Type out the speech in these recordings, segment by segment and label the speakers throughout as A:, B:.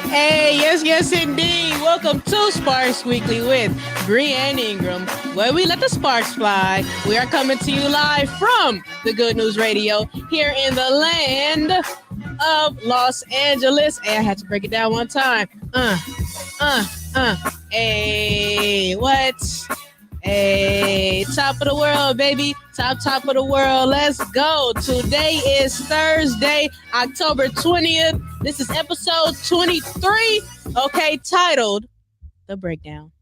A: Hey, yes, indeed. Welcome to Sparks Weekly with Bree and Ingram, where we let the sparks fly. We are coming to you live from the Good News Radio here in the land of Los Angeles. Hey, I had to break it down one time. Uh, uh. Hey, what? Hey, top of the world, baby. Top of the world. Let's go. Today is Thursday, October 20th. This is episode 23. Okay, titled The Breakdown.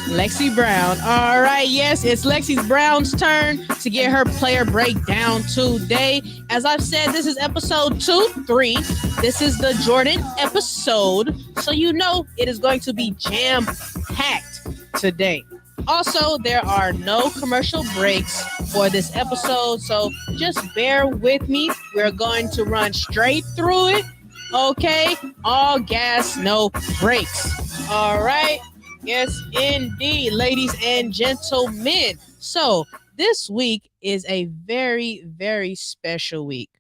A: Lexie Brown. All right, yes, it's Lexie Brown's turn to get her player breakdown today. As I've said, this is episode 3. This is the Jordan episode, so you know it is going to be jam-packed today. Also, there are no commercial breaks for this episode, so just bear with me. We're going to run straight through it, okay? All gas, no brakes. All right? Yes, indeed, ladies and gentlemen. So, this week is a very, very special week.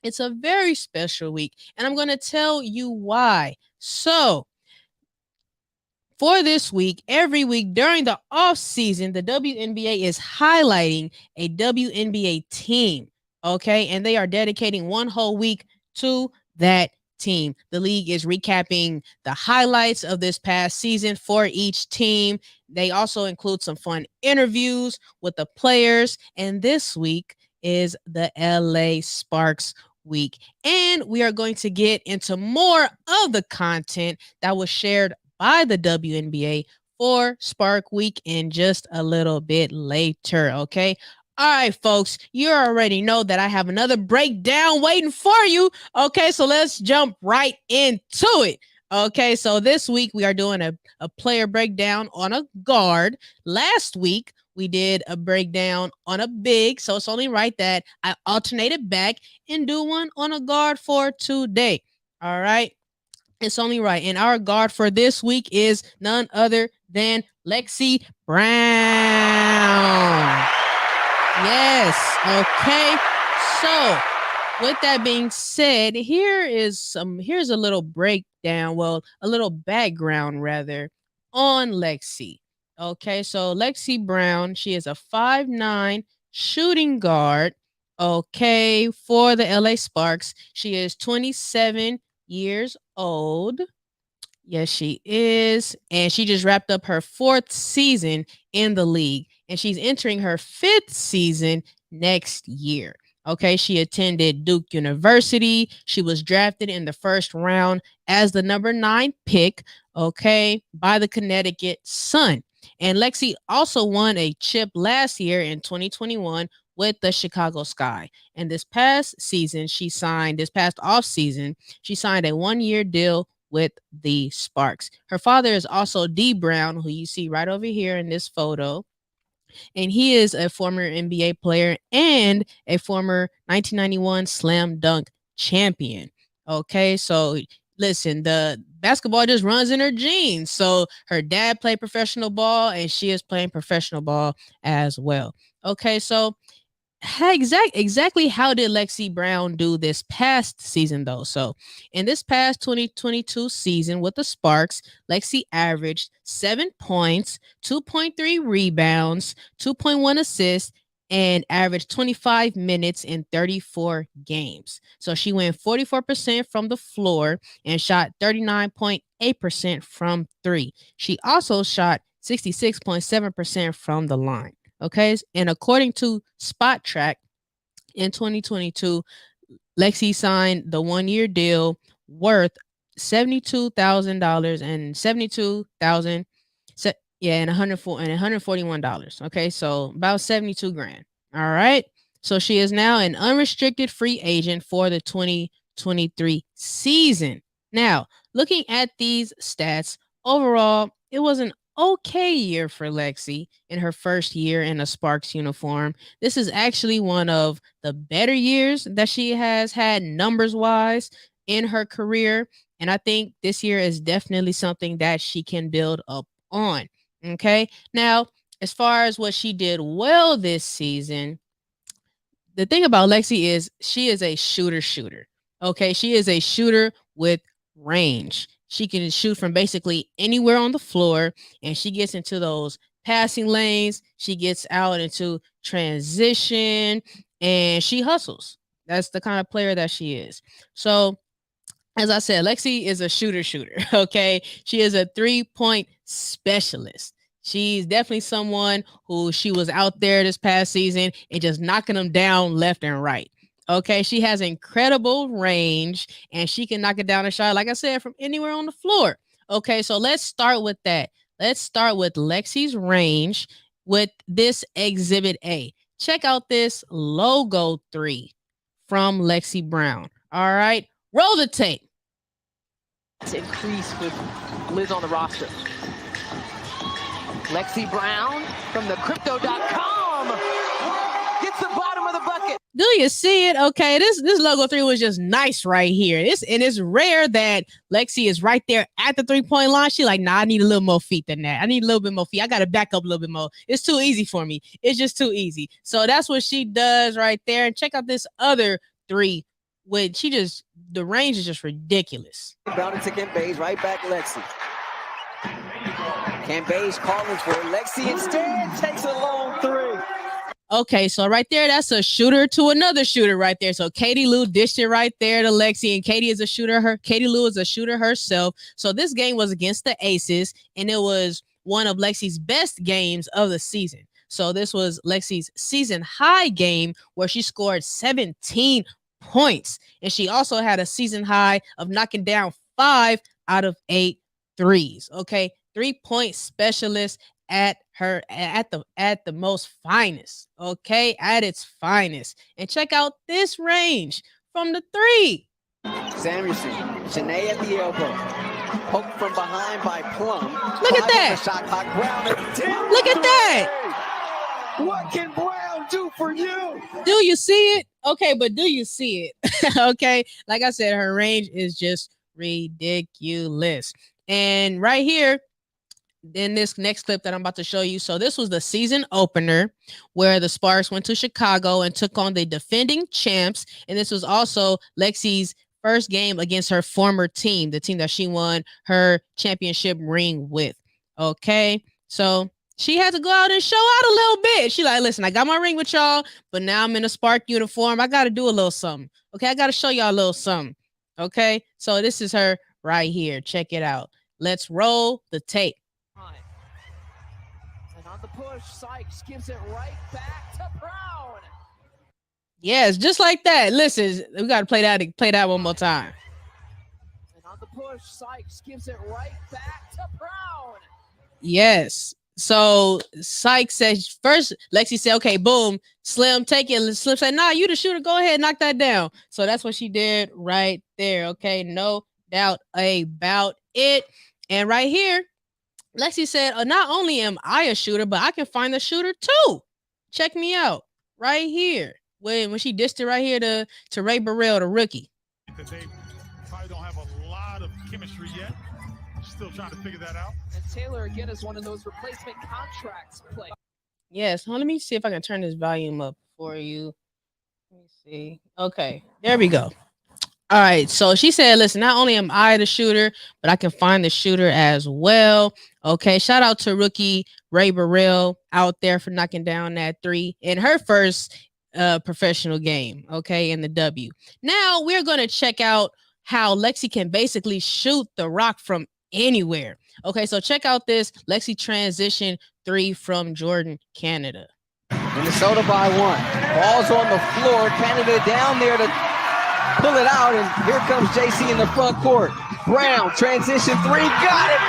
A: It's a very special week, and I'm going to tell you why. So, for this week, every week during the off season, the WNBA is highlighting a WNBA team, okay? And they are dedicating one whole week to that team. The league is recapping the highlights of this past season for each team. They also include some fun interviews with the players. And this week is the LA Sparks week. And we are going to get into more of the content that was shared by the WNBA for Spark Week in just a little bit later, okay? All right, folks, you already know that I have another breakdown waiting for you, okay? So let's jump right into it, okay? So this week we are doing a player breakdown on a guard. Last week we did a breakdown on a big, so it's only right that I alternated back and do one on a guard for today, all right? It's only right. And our guard for this week is none other than Lexie Brown. Yes. Okay. So, with that being said, here's a little breakdown, well, a little background rather, on Lexie. Okay, so Lexie Brown, she is a 5'9" shooting guard, okay, for the LA Sparks. She is 27 years old. Yes, she is. And she just wrapped up her 4th season in the league. And she's entering her 5th season next year. Okay, she attended Duke University. She was drafted in the first round as the number 9 pick, okay, by the Connecticut Sun. And Lexie also won a chip last year in 2021 with the Chicago Sky. And this past off season, she signed a 1-year deal with the Sparks. Her father is also D Brown, who you see right over here in this photo. And he is a former NBA player and a former 1991 slam dunk champion. Okay, so listen, the basketball just runs in her genes. So her dad played professional ball and she is playing professional ball as well. Okay, so exactly how did Lexie Brown do this past season though? So in this past 2022 season with the Sparks, Lexie averaged 7 points, 2.3 rebounds, 2.1 assists, and averaged 25 minutes in 34 games. So she went 44% from the floor and shot 39.8% from 3. She also shot 66.7% from the line. Okay, and according to Spot Track, in 2022, Lexie signed the 1-year deal worth $72,000 and $72,000, and $141. Okay, so about 72 grand. All right, so she is now an unrestricted free agent for the 2023 season. Now, looking at these stats overall, it was an okay year for Lexie in her first year in a Sparks uniform. This is actually one of the better years that she has had numbers wise in her career. And I think this year is definitely something that she can build up on. Okay. Now, as far as what she did well this season, the thing about Lexie is she is a shooter. Okay. She is a shooter with range. She can shoot from basically anywhere on the floor, and she gets into those passing lanes. She gets out into transition, and she hustles. That's the kind of player that she is. So, as I said, Lexie is a shooter. Okay. She is a 3-point specialist. She's definitely someone who she was out there this past season and just knocking them down left and right. Okay. She has incredible range and she can knock it down a shot, like I said, from anywhere on the floor. Okay. So let's start with that. Let's start with Lexie's range with this Exhibit A. Check out this logo 3 from Lexie Brown. All right. Roll the tape.
B: Increase with Liz on the roster. Lexie Brown from the crypto.com gets the bottom of the bucket.
A: Do you see it? Okay, this logo 3 was just nice right here. It's rare that Lexie is right there at the 3-point line. She like, nah, I need a little more feet than that. I need a little bit more feet. I got to back up a little bit more. It's too easy for me. It's just too easy. So that's what she does right there. And check out this other 3. The range is just ridiculous.
C: Brown to Cambay's right back Lexie. Cambay's calling for Lexie instead takes a long 3.
A: Okay, so right there, that's a shooter to another shooter right there. So Katie Lou dished it right there to Lexie, and Katie Lou is a shooter herself. So this game was against the Aces, and it was one of Lexie's best games of the season. So this was Lexie's season high game where she scored 17 points, and she also had a season high of knocking down 5 out of 8 threes. Okay, 3-point specialist at the most finest. Okay, at its finest. And check out this range from the 3.
C: Samuelson, Chiney at the elbow, poked from behind by Plum.
A: Look at that!
C: Shot clock. Brown
A: Look at that!
C: What can Brown do for you?
A: Do you see it? Okay, but do you see it? Okay, like I said, her range is just ridiculous. And right here, in this next clip that I'm about to show you. So this was the season opener where the Sparks went to Chicago and took on the defending champs. And this was also Lexie's first game against her former team, the team that she won her championship ring with. Okay, so she had to go out and show out a little bit. She like, listen, I got my ring with y'all, but now I'm in a Spark uniform. I got to do a little something. Okay, I got to show y'all a little something. Okay, so this is her right here. Check it out. Let's roll the tape.
B: And on the push, Sykes gives it right back to Brown.
A: Yes, just like that. Listen, we got to play that one more time.
B: And on the push, Sykes gives it right back to Brown.
A: Yes. So Sykes says first, Lexie said, okay, boom, Slim, take it. Slim said, nah, you the shooter. Go ahead, knock that down. So that's what she did right there. Okay, no doubt about it. And right here, Lexie said, not only am I a shooter, but I can find the shooter too. Check me out right here. When she dished it right here to Ray Burrell, the rookie.
D: They probably don't have a lot of chemistry yet. Still trying to figure that out.
B: And Taylor again is one of those replacement contracts play.
A: Yes, let me see if I can turn this volume up for you. Let me see. Okay, there we go. All right, so she said, listen, not only am I the shooter, but I can find the shooter as well. Okay, shout out to rookie Ray Burrell out there for knocking down that 3 in her first professional game, okay, in the W. Now we're going to check out how Lexie can basically shoot the rock from anywhere. Okay, so check out this Lexie transition 3 from Jordan, Canada.
C: Minnesota by 1. Ball's on the floor. Canada down there to pull it out, and here comes JC in the front court. Brown, transition 3, got it!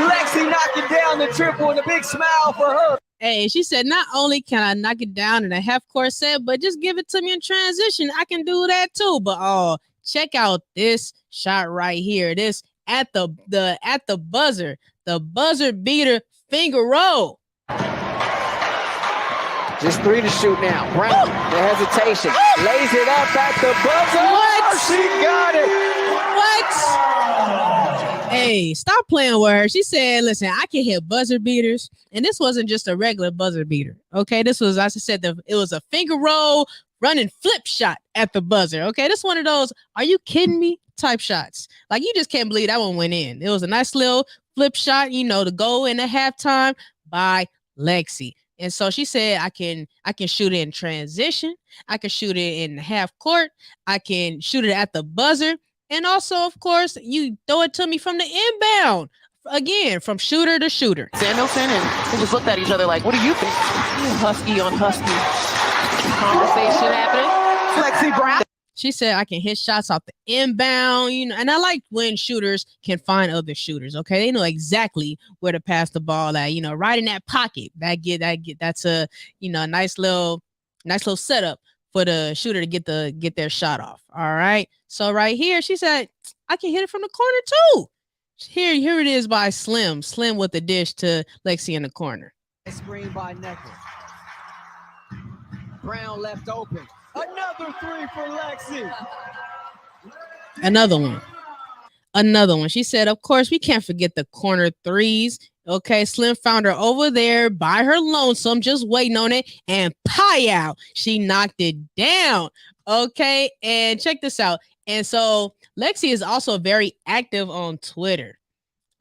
C: Lexie knocking down the triple, and a big smile for her.
A: Hey, she said, not only can I knock it down in a half-court set, but just give it to me in transition. I can do that too. But check out this shot right here. This at the buzzer, the buzzer beater finger roll.
C: Just 3 to shoot now. Brown, the hesitation, lays it up at the buzzer.
A: What?
C: She got it.
A: What? Hey, stop playing with her. She said, listen, I can hit buzzer beaters. And this wasn't just a regular buzzer beater. Okay, this was, as I said, it was a finger roll running flip shot at the buzzer. Okay, this is one of those, are you kidding me type shots. Like, you just can't believe that one went in. It was a nice little flip shot, to go in the halftime by Lexie. And so she said, I can shoot it in transition. I can shoot it in half court. I can shoot it at the buzzer. And also, of course, you throw it to me from the inbound. Again, from shooter to shooter.
B: Samuelson and we just looked at each other like, what do you think? Husky on husky conversation happening. Lexie Brown.
A: She said, I can hit shots off the inbound, and I like when shooters can find other shooters. Okay, they know exactly where to pass the ball at, right in that pocket. That's a, a nice little setup for the shooter to get their shot off. All right. So right here, she said, I can hit it from the corner too. Here it is by Slim. Slim with the dish to Lexie in the corner.
C: Screen by Necker. Brown left open. Another three for Lexie.
A: Another one. She said, of course, we can't forget the corner threes. Okay, Slim found her over there by her lonesome, just waiting on it, and pow! She knocked it down. Okay, and check this out. And so Lexie is also very active on Twitter.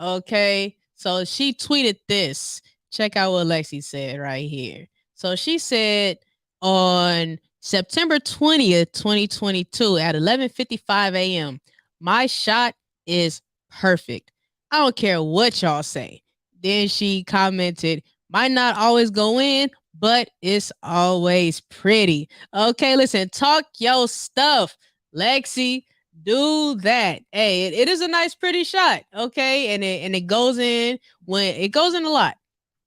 A: Okay, so she tweeted this. Check out what Lexie said right here. So she said on September 20th, 2022 at 11:55 a.m., my shot is perfect. I don't care what y'all say. Then she commented, might not always go in, but it's always pretty. Okay, listen, talk your stuff, Lexie. Do that. Hey, it is a nice, pretty shot. Okay, and it goes in when it goes in a lot.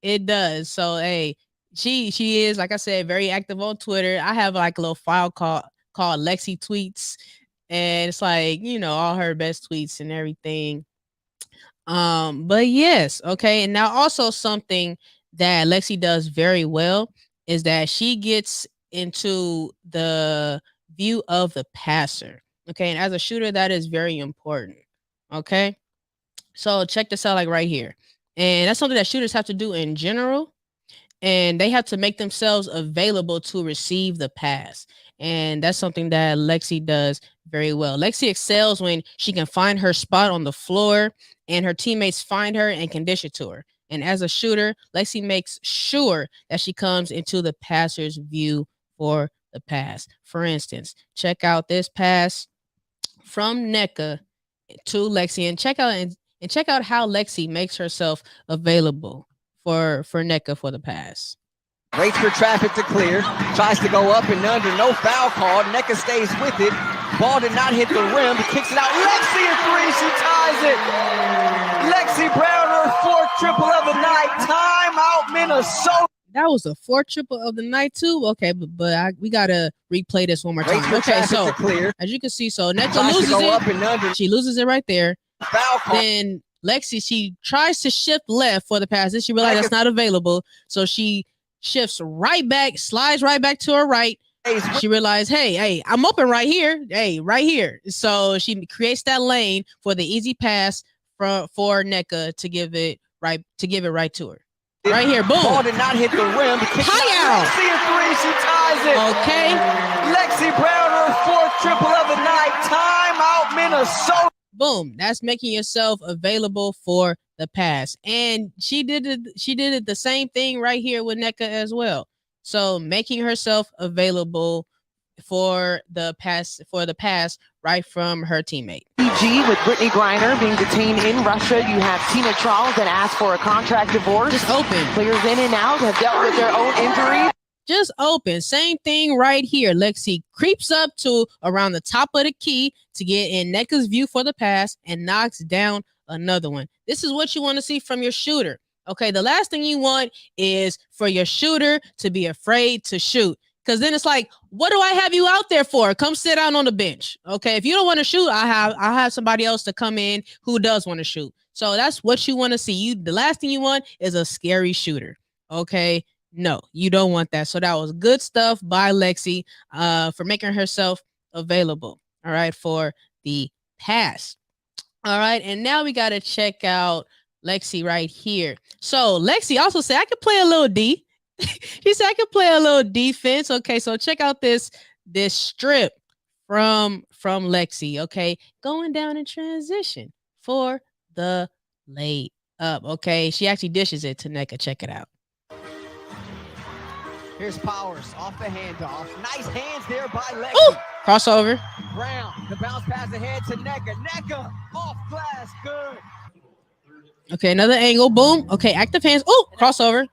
A: It does. So hey, she is, like I said, very active on Twitter. I have like a little file called Lexie Tweets, and it's like, all her best tweets and everything. But yes, okay. And now also something that Lexie does very well is that she gets into the view of the passer. Okay, and as a shooter, that is very important. Okay, so check this out, like right here, and that's something that shooters have to do in general, and they have to make themselves available to receive the pass, and that's something that Lexie does very well. Lexie excels when she can find her spot on the floor, and her teammates find her and can dish it to her. And as a shooter, Lexie makes sure that she comes into the passer's view for the pass. For instance, check out this pass from Nneka to Lexie, and check out how Lexie makes herself available for Nneka for the pass.
C: Waits for traffic to clear, tries to go up and under, no foul called. Nneka stays with it. Ball did not hit the rim. He kicks it out. Lexie a three. She ties it. Lexie Brown, her fourth triple of the night. Timeout, Minnesota.
A: That was a fourth triple of the night too. Okay, but we gotta replay this one more time. Okay, so as you can see, so Nneka loses it. She loses it right there. Then Lexie, she tries to shift left for the pass. Then she realized that's not available, so she shifts right back, slides right back to her right. She realized, hey, I'm open right here. Hey, right here. So she creates that lane for the easy pass for Nneka to give it right to her. Right here, boom.
C: Ball did not hit the rim. Lexie a three, she ties it.
A: Okay.
C: Lexie Brown, her fourth triple of the night. Timeout, Minnesota.
A: Boom. That's making yourself available for the pass. And she did it the same thing right here with Nneka as well. So making herself available for the pass right from her teammate.
B: PG with Brittany Griner being detained in Russia. You have Tina Charles that asked for a contract divorce.
A: Just open.
B: Players in and out have dealt with their own injuries.
A: Just open. Same thing right here. Lexie creeps up to around the top of the key to get in Nneka's view for the pass and knocks down another one. This is what you want to see from your shooter. Okay, the last thing you want is for your shooter to be afraid to shoot. Because then it's like, what do I have you out there for? Come sit down on the bench. Okay, if you don't want to shoot, I'll have somebody else to come in who does want to shoot. So that's what you want to see. The last thing you want is a scary shooter. Okay, no, you don't want that. So that was good stuff by Lexie for making herself available. All right, for the pass. All right, and now we got to check out Lexie right here. So Lexie also said, I could play a little D. She said, I could play a little defense. Okay, so check out this this strip from Lexie. Okay, going down in transition for the layup. Okay, she actually dishes it to Nneka. Check it out.
C: Here's Powers off the handoff. Nice hands there by Lexie.
A: Ooh, crossover.
C: Brown, the bounce pass ahead to Nneka. Nneka off glass, good.
A: Okay, another angle. Boom. Okay, active hands. Oh, crossover.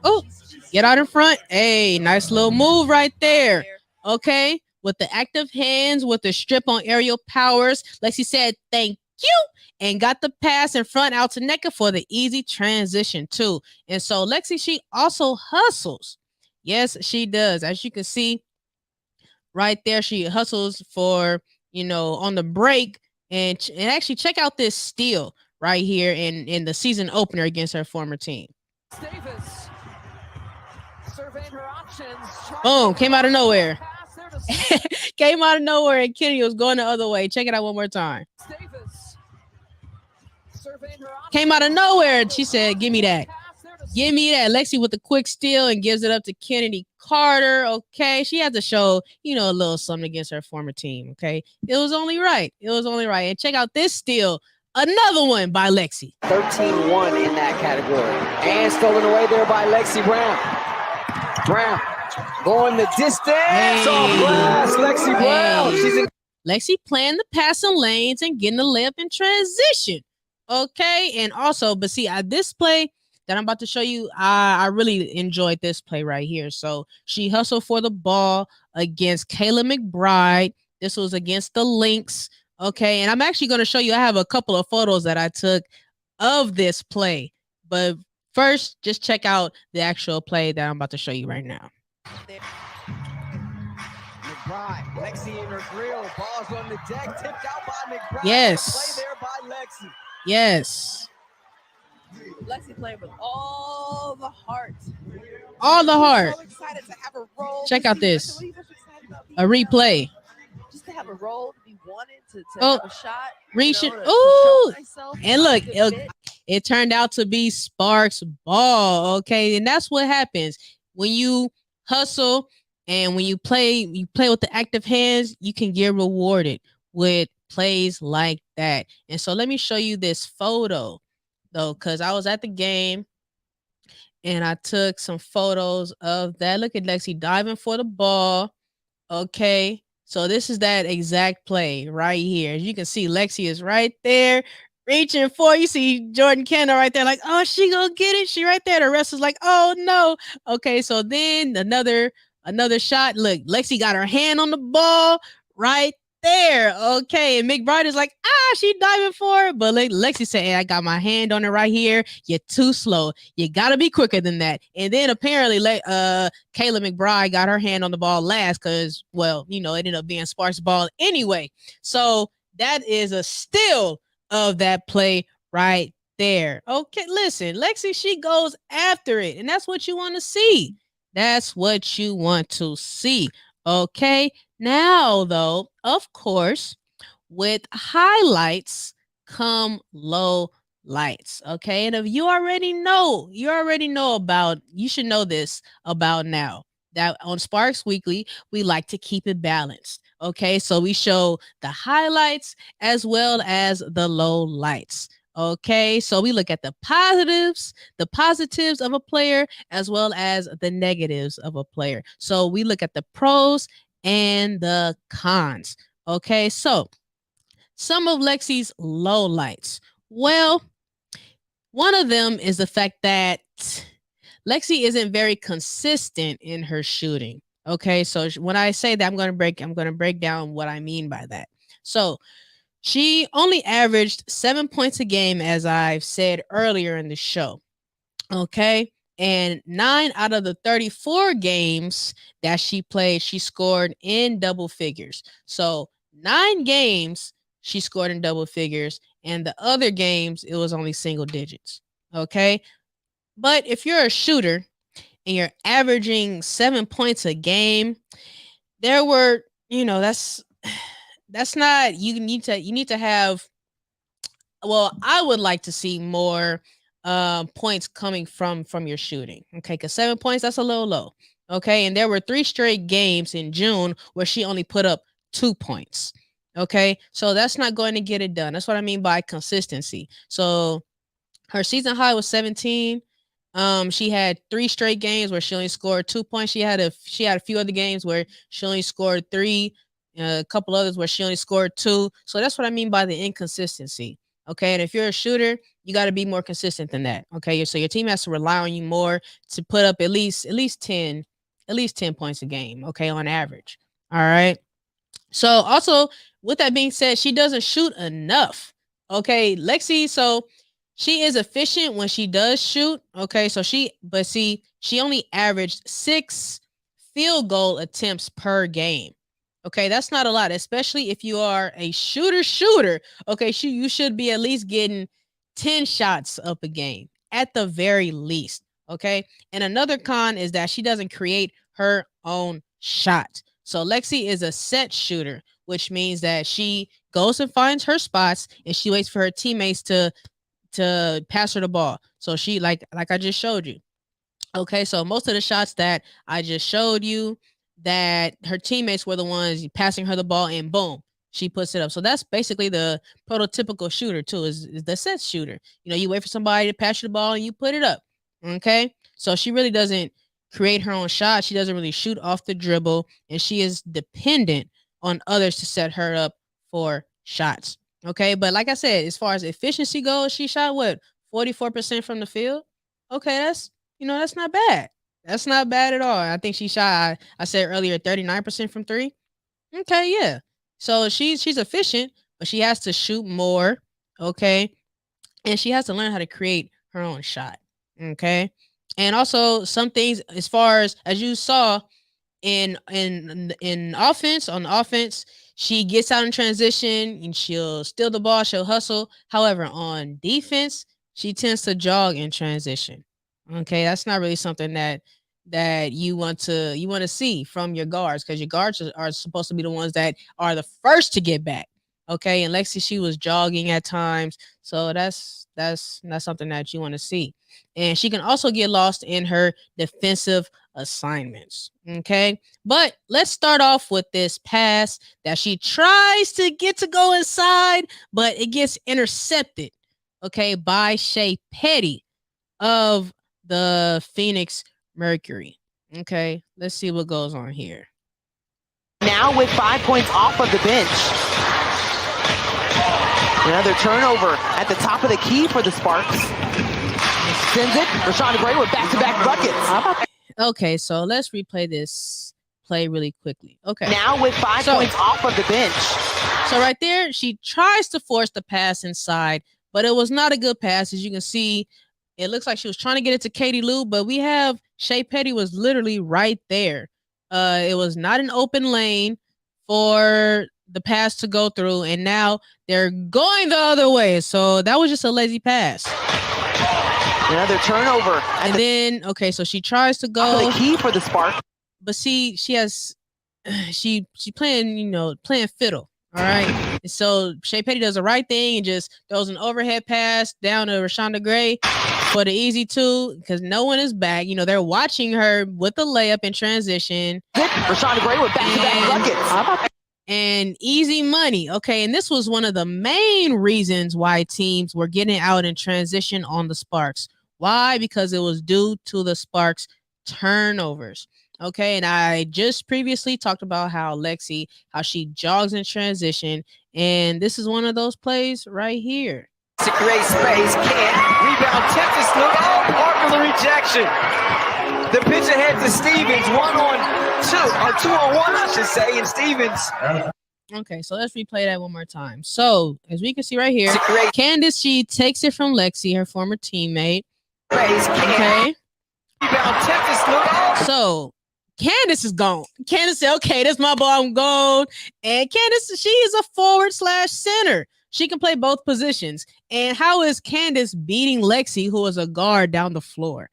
A: Oh, get out in front. Hey, nice little move right there. Okay, with the active hands, with the strip on aerial powers. Lexie said, thank you, and got the pass in front out to Nneka for the easy transition too. And so Lexie, she also hustles. Yes, she does. As you can see right there, she hustles for, on the break. And actually check out this steal right here in the season opener against her former team.
C: Davis surveying her options.
A: Boom, came out of nowhere. Came out of nowhere, and Kitty was going the other way. Check it out one more time. Came out of nowhere, and she said, give me that. Give me that. Lexie with the quick steal and gives it up to Kennedy Carter. Okay, she had to show, a little something against her former team. Okay, it was only right. And check out this steal. Another one by Lexie.
C: 13-1 in that category. And stolen away there by Lexie Brown. Brown going the distance.
A: Hey.
C: Off glass, Lexie Brown.
A: Hey. Lexie playing the passing lanes and getting the layup in transition. Okay, and also, but see, this play that I'm about to show you, I really enjoyed this play right here. So she hustled for the ball against Kayla McBride. This was against the Lynx. Okay, and I'm actually going to show you, I have a couple of photos that I took of this play. But first, just check out the actual play that I'm about to show you right now.
C: McBride, Lexie in her grill, balls on the deck, tipped out by McBride.
A: Yes.
C: Play there by Lexie.
A: Yes.
B: Lexie played with all the heart.
A: All the heart.
B: So excited to have a role.
A: Check out this. A replay.
B: Just to have a role, to be wanted, to
A: have
B: a shot.
A: Reaching. Ooh. And look, it turned out to be Sparks' ball. Okay. And that's what happens when you hustle and when you play with the active hands, you can get rewarded with plays like that. And so let me show you this photo though, because I was at the game and I took some photos of that. Look at Lexie diving for the ball. Okay, so this is that exact play right here. As you can see, Lexie is right there reaching for. You see Jordan Kendall right there, like, oh, she gonna get it. She right there. The rest is like, oh no. Okay, so then another shot. Look, Lexie got her hand on the ball right there. Okay, and McBride is like, she diving for it, but Lexie said, hey, I got my hand on it right here. You're too slow. You gotta be quicker than that. And then apparently Kayla McBride got her hand on the ball last because, well, it ended up being Sparks' ball anyway. So that is a steal of that play right there. Okay, listen, Lexie, she goes after it, and that's what you want to see. That's what you want to see. Okay, now though, of course, with highlights come low lights. Okay, and if you already know about, you should know this about now, that on Sparks Weekly, we like to keep it balanced. Okay, so we show the highlights as well as the low lights. Okay, so we look at the positives of a player as well as the negatives of a player. So we look at the pros and the cons. Okay, so some of Lexie's low lights. Well, one of them is the fact that Lexie isn't very consistent in her shooting. Okay, so when I say that, I'm going to break down what I mean by that. So she only averaged 7 points a game, as I've said earlier in the show. Okay, and 9 out of the 34 games that she played, she scored in double figures. So 9 games she scored in double figures, and the other games it was only single digits. Okay, but if you're a shooter and you're averaging 7 points a game, there were, that's not, you need to have, well, I would like to see more points coming from your shooting. Okay, because 7 points, that's a little low. Okay, and there were 3 straight games in June where she only put up 2 points. Okay, so that's not going to get it done. That's what I mean by consistency. So her season high was 17. She had 3 straight games where she only scored 2 points. She had a few other games where she only scored 3, a couple others where she only scored 2. So that's what I mean by the inconsistency. Okay, and if you're a shooter, you got to be more consistent than that. Okay, so your team has to rely on you more to put up at least 10 points a game. Okay, on average. All right. So also with that being said, she doesn't shoot enough. Okay, Lexie. So she is efficient when she does shoot. Okay, so she only averaged 6 field goal attempts per game. Okay, that's not a lot, especially if you are a shooter. Okay, you should be at least getting 10 shots up a game at the very least. Okay, and another con is that she doesn't create her own shot. So Lexie is a set shooter, which means that she goes and finds her spots and she waits for her teammates to pass her the ball. So she like I just showed you. Okay, so most of the shots that I just showed you, that her teammates were the ones passing her the ball, and boom, she puts it up. So that's basically the prototypical shooter too, is the set shooter. You wait for somebody to pass you the ball and you put it up. Okay, so she really doesn't create her own shot. She doesn't really shoot off the dribble, and she is dependent on others to set her up for shots. Okay, but like I said, as far as efficiency goes, she shot 44% from the field. Okay, that's not bad. That's not bad at all. I think she shot, I said earlier, 39% from 3. Okay, yeah. So she's efficient, but she has to shoot more. Okay, and she has to learn how to create her own shot. Okay, and also some things as far as you saw in offense, on offense, she gets out in transition and she'll steal the ball, she'll hustle. However, on defense, she tends to jog in transition. Okay, that's not really something that you want to see from your guards, because your guards are supposed to be the ones that are the first to get back. Okay, and Lexie, she was jogging at times, so that's not something that you want to see. And she can also get lost in her defensive assignments. Okay, but let's start off with this pass that she tries to get to go inside, but it gets intercepted. Okay, by Shea Petty of the Phoenix Mercury. Okay, let's see what goes on here.
B: Now with 5 points off of the bench. Another turnover at the top of the key for the Sparks. Sends it. Rashawn Gray with back-to-back buckets.
A: Okay, so let's replay this play really quickly. Okay.
B: Now with 5 points off of the bench.
A: So right there, she tries to force the pass inside, but it was not a good pass. As you can see, it looks like she was trying to get it to Katie Lou, but we have Shea Petty was literally right there. It was not an open lane for the pass to go through, and now they're going the other way. So that was just a lazy pass.
B: Another turnover.
A: And then, okay, so she tries to go.
B: The key for the Spark.
A: But see, she playing fiddle. All right. And so Shea Petty does the right thing and just throws an overhead pass down to Rashawn Gray for the easy 2, because no one is back. They're watching her with the layup in transition.
B: Rashawn Gray with back-to-back buckets.
A: And easy money. Okay, and this was one of the main reasons why teams were getting out in transition on the Sparks. Why? Because it was due to the Sparks turnovers. Okay, and I just previously talked about how she jogs in transition, and this is one of those plays right here.
C: To create space, can't rebound, Texas look, Parker the rejection. The pitch ahead to Stevens, 1-on-2, or 2-on-1, I should say, and Stevens.
A: Okay, so let's replay that one more time. So, as we can see right here, Candace, she takes it from Lexie, her former teammate. Okay. So, Candace is gone. Candace said, okay, that's my ball, I'm gone. And Candace, she is a forward/center. She can play both positions. And how is Candace beating Lexie, who is a guard, down the floor?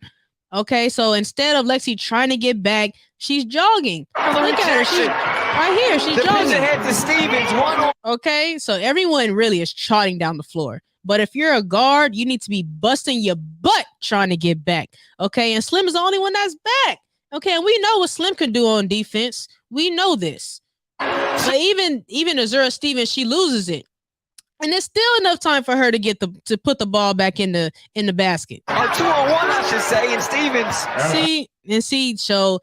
A: Okay, so instead of Lexie trying to get back, she's jogging. Look at her. She's right here. She's jogging.
C: Ahead to Stevens,
A: okay, so everyone really is trotting down the floor. But if you're a guard, you need to be busting your butt trying to get back. Okay, and Slim is the only one that's back. Okay, and we know what Slim can do on defense. We know this. But even Azura Stevens, she loses it. And there's still enough time for her to put the ball back in the basket.
C: Or 2-on-1, I should say, and Stevens.
A: So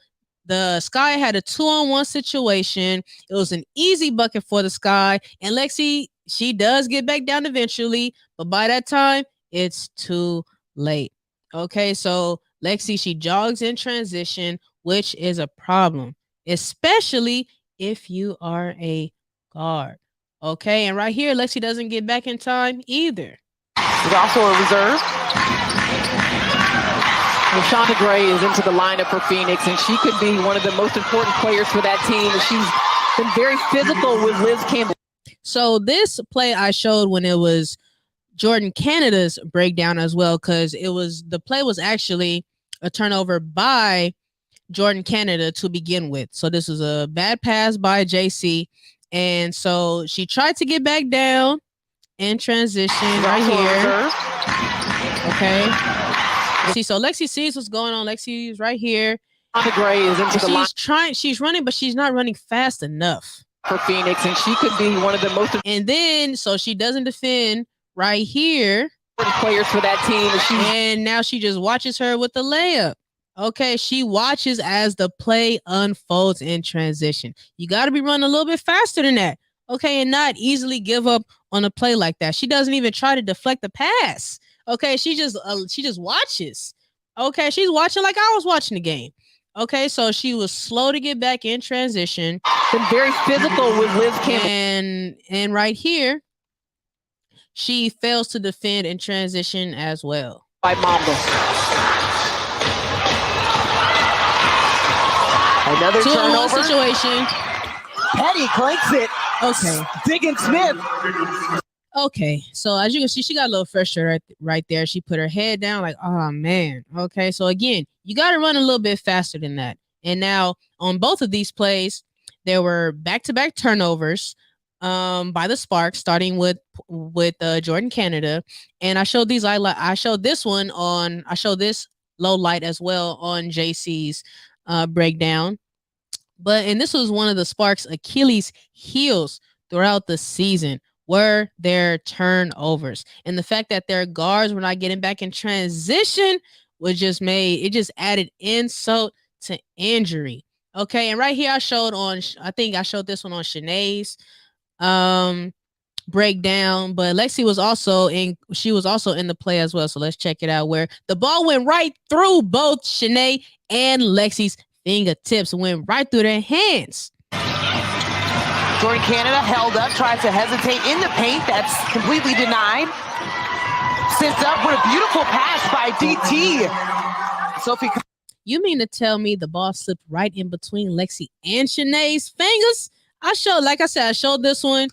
A: the Sky had a 2-on-1 situation. It was an easy bucket for the Sky. And Lexie, she does get back down eventually, but by that time, it's too late. Okay, so Lexie, she jogs in transition, which is a problem, especially if you are a guard. Okay, and right here, Lexie doesn't get back in time either.
B: There's also a reserve. Shonda Gray is into the lineup for Phoenix, and she could be one of the most important players for that team. And she's been very physical with Liz Campbell.
A: So this play I showed when it was Jordan Canada's breakdown as well, because the play was actually a turnover by Jordan Canada to begin with. So this was a bad pass by JC. And so she tried to get back down in transition right here. Okay. See, so Lexie sees what's going on. Lexie's right here.
B: Gray is into the line.
A: She's running, but she's not running fast enough
B: for Phoenix, and she could be one of the most.
A: And then, so she doesn't defend right here.
B: Players for that team,
A: and now she just watches her with the layup. Okay, she watches as the play unfolds in transition. You got to be running a little bit faster than that. Okay, and not easily give up on a play like that. She doesn't even try to deflect the pass. Okay, she just watches. Okay, she's watching like I was watching the game. Okay, so she was slow to get back in transition.
B: Been very physical with Liz Campbell.
A: And right here, she fails to defend in transition as well.
B: By Mamba. Another turnover
A: situation.
B: Petty clanks it.
A: Okay.
B: Diggin Smith.
A: Okay, so as you can see, she got a little frustrated right there. She put her head down like, oh, man. Okay, so again, you got to run a little bit faster than that. And now on both of these plays, there were back-to-back turnovers by the Sparks, starting with Jordan Canada. And I showed this low light as well on JC's breakdown. And this was one of the Sparks' Achilles heels throughout the season, were their turnovers. And the fact that their guards were not getting back in transition just added insult to injury. Okay, and right here I showed this one on Shanae's breakdown, but Lexie was also in the play as well. So let's check it out, where the ball went right through both Shanae and Lexie's fingertips, went right through their hands.
B: Jordan Canada held up, tried to hesitate in the paint. That's completely denied. Sits up with a beautiful pass by DT. Sophie.
A: You mean to tell me the ball slipped right in between Lexie and Shanae's fingers? I showed this one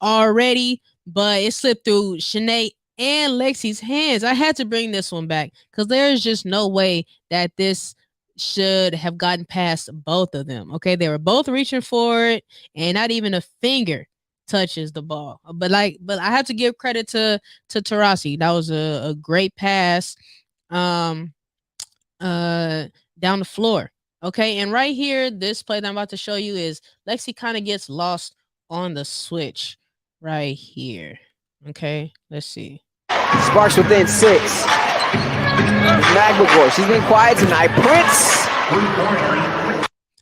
A: already, but it slipped through Shanae and Lexie's hands. I had to bring this one back because there's just no way that this should have gotten past both of them. Okay, they were both reaching for it, and not even a finger touches the ball. But I have to give credit to Taurasi. That was a great pass down the floor. Okay, and right here, this play that I'm about to show you is Lexie kind of gets lost on the switch right here. Okay, let's see.
C: Sparks within 6. Magmagor, she's been quiet tonight. Prince.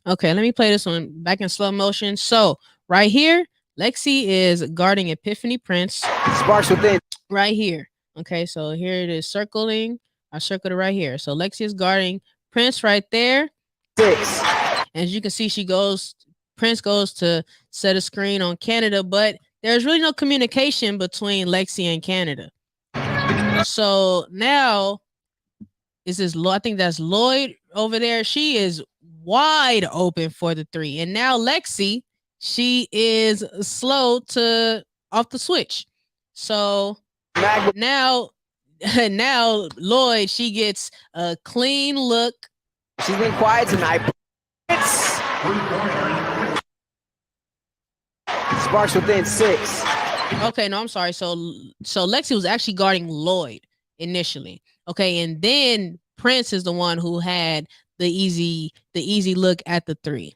A: Okay, let me play this one back in slow motion. So right here, Lexie is guarding Epiphany Prince.
C: Sparks within.
A: Right here. Okay, so here it is circling. I circled it right here. So Lexie is guarding Prince right there.
C: 6.
A: As you can see, Prince goes to set a screen on Canada, but there's really no communication between Lexie and Canada. So now, I think that's Lloyd over there. She is wide open for the 3. And now Lexie, she is slow off the switch. So now Lloyd, she gets a clean look.
C: She's been quiet tonight. Sparks within 6.
A: Okay, no, I'm sorry. So Lexie was actually guarding Lloyd initially. Okay, and then Prince is the one who had the easy look at the three.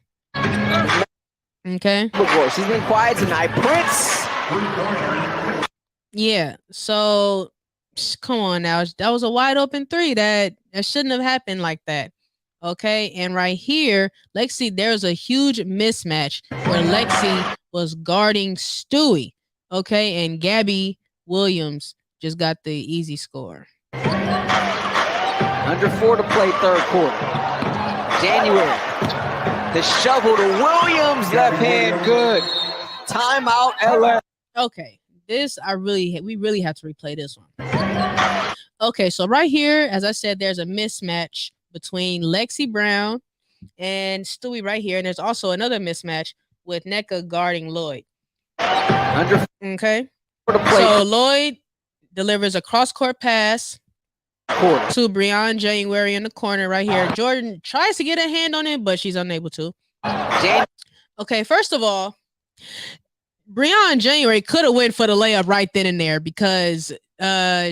A: Okay.
C: She's been quiet tonight. Prince.
A: Yeah. So come on now. That was a wide open three. That shouldn't have happened like that. Okay. And right here, Lexie, there's a huge mismatch where Lexie was guarding Stewie. Okay. And Gabby Williams just got the easy score.
C: Under 4 to play, third quarter. January. The shovel to Williams. Left hand good. Timeout, LA.
A: Okay. We really have to replay this one. Okay. So right here, as I said, there's a mismatch between Lexie Brown and Stewie right here. And there's also another mismatch with Nneka guarding Lloyd. Okay. So Lloyd delivers a cross-court pass to Breon January in the corner right here. Jordan tries to get a hand on it, but she's unable to. Okay, first of all, Breon January could have went for the layup right then and there because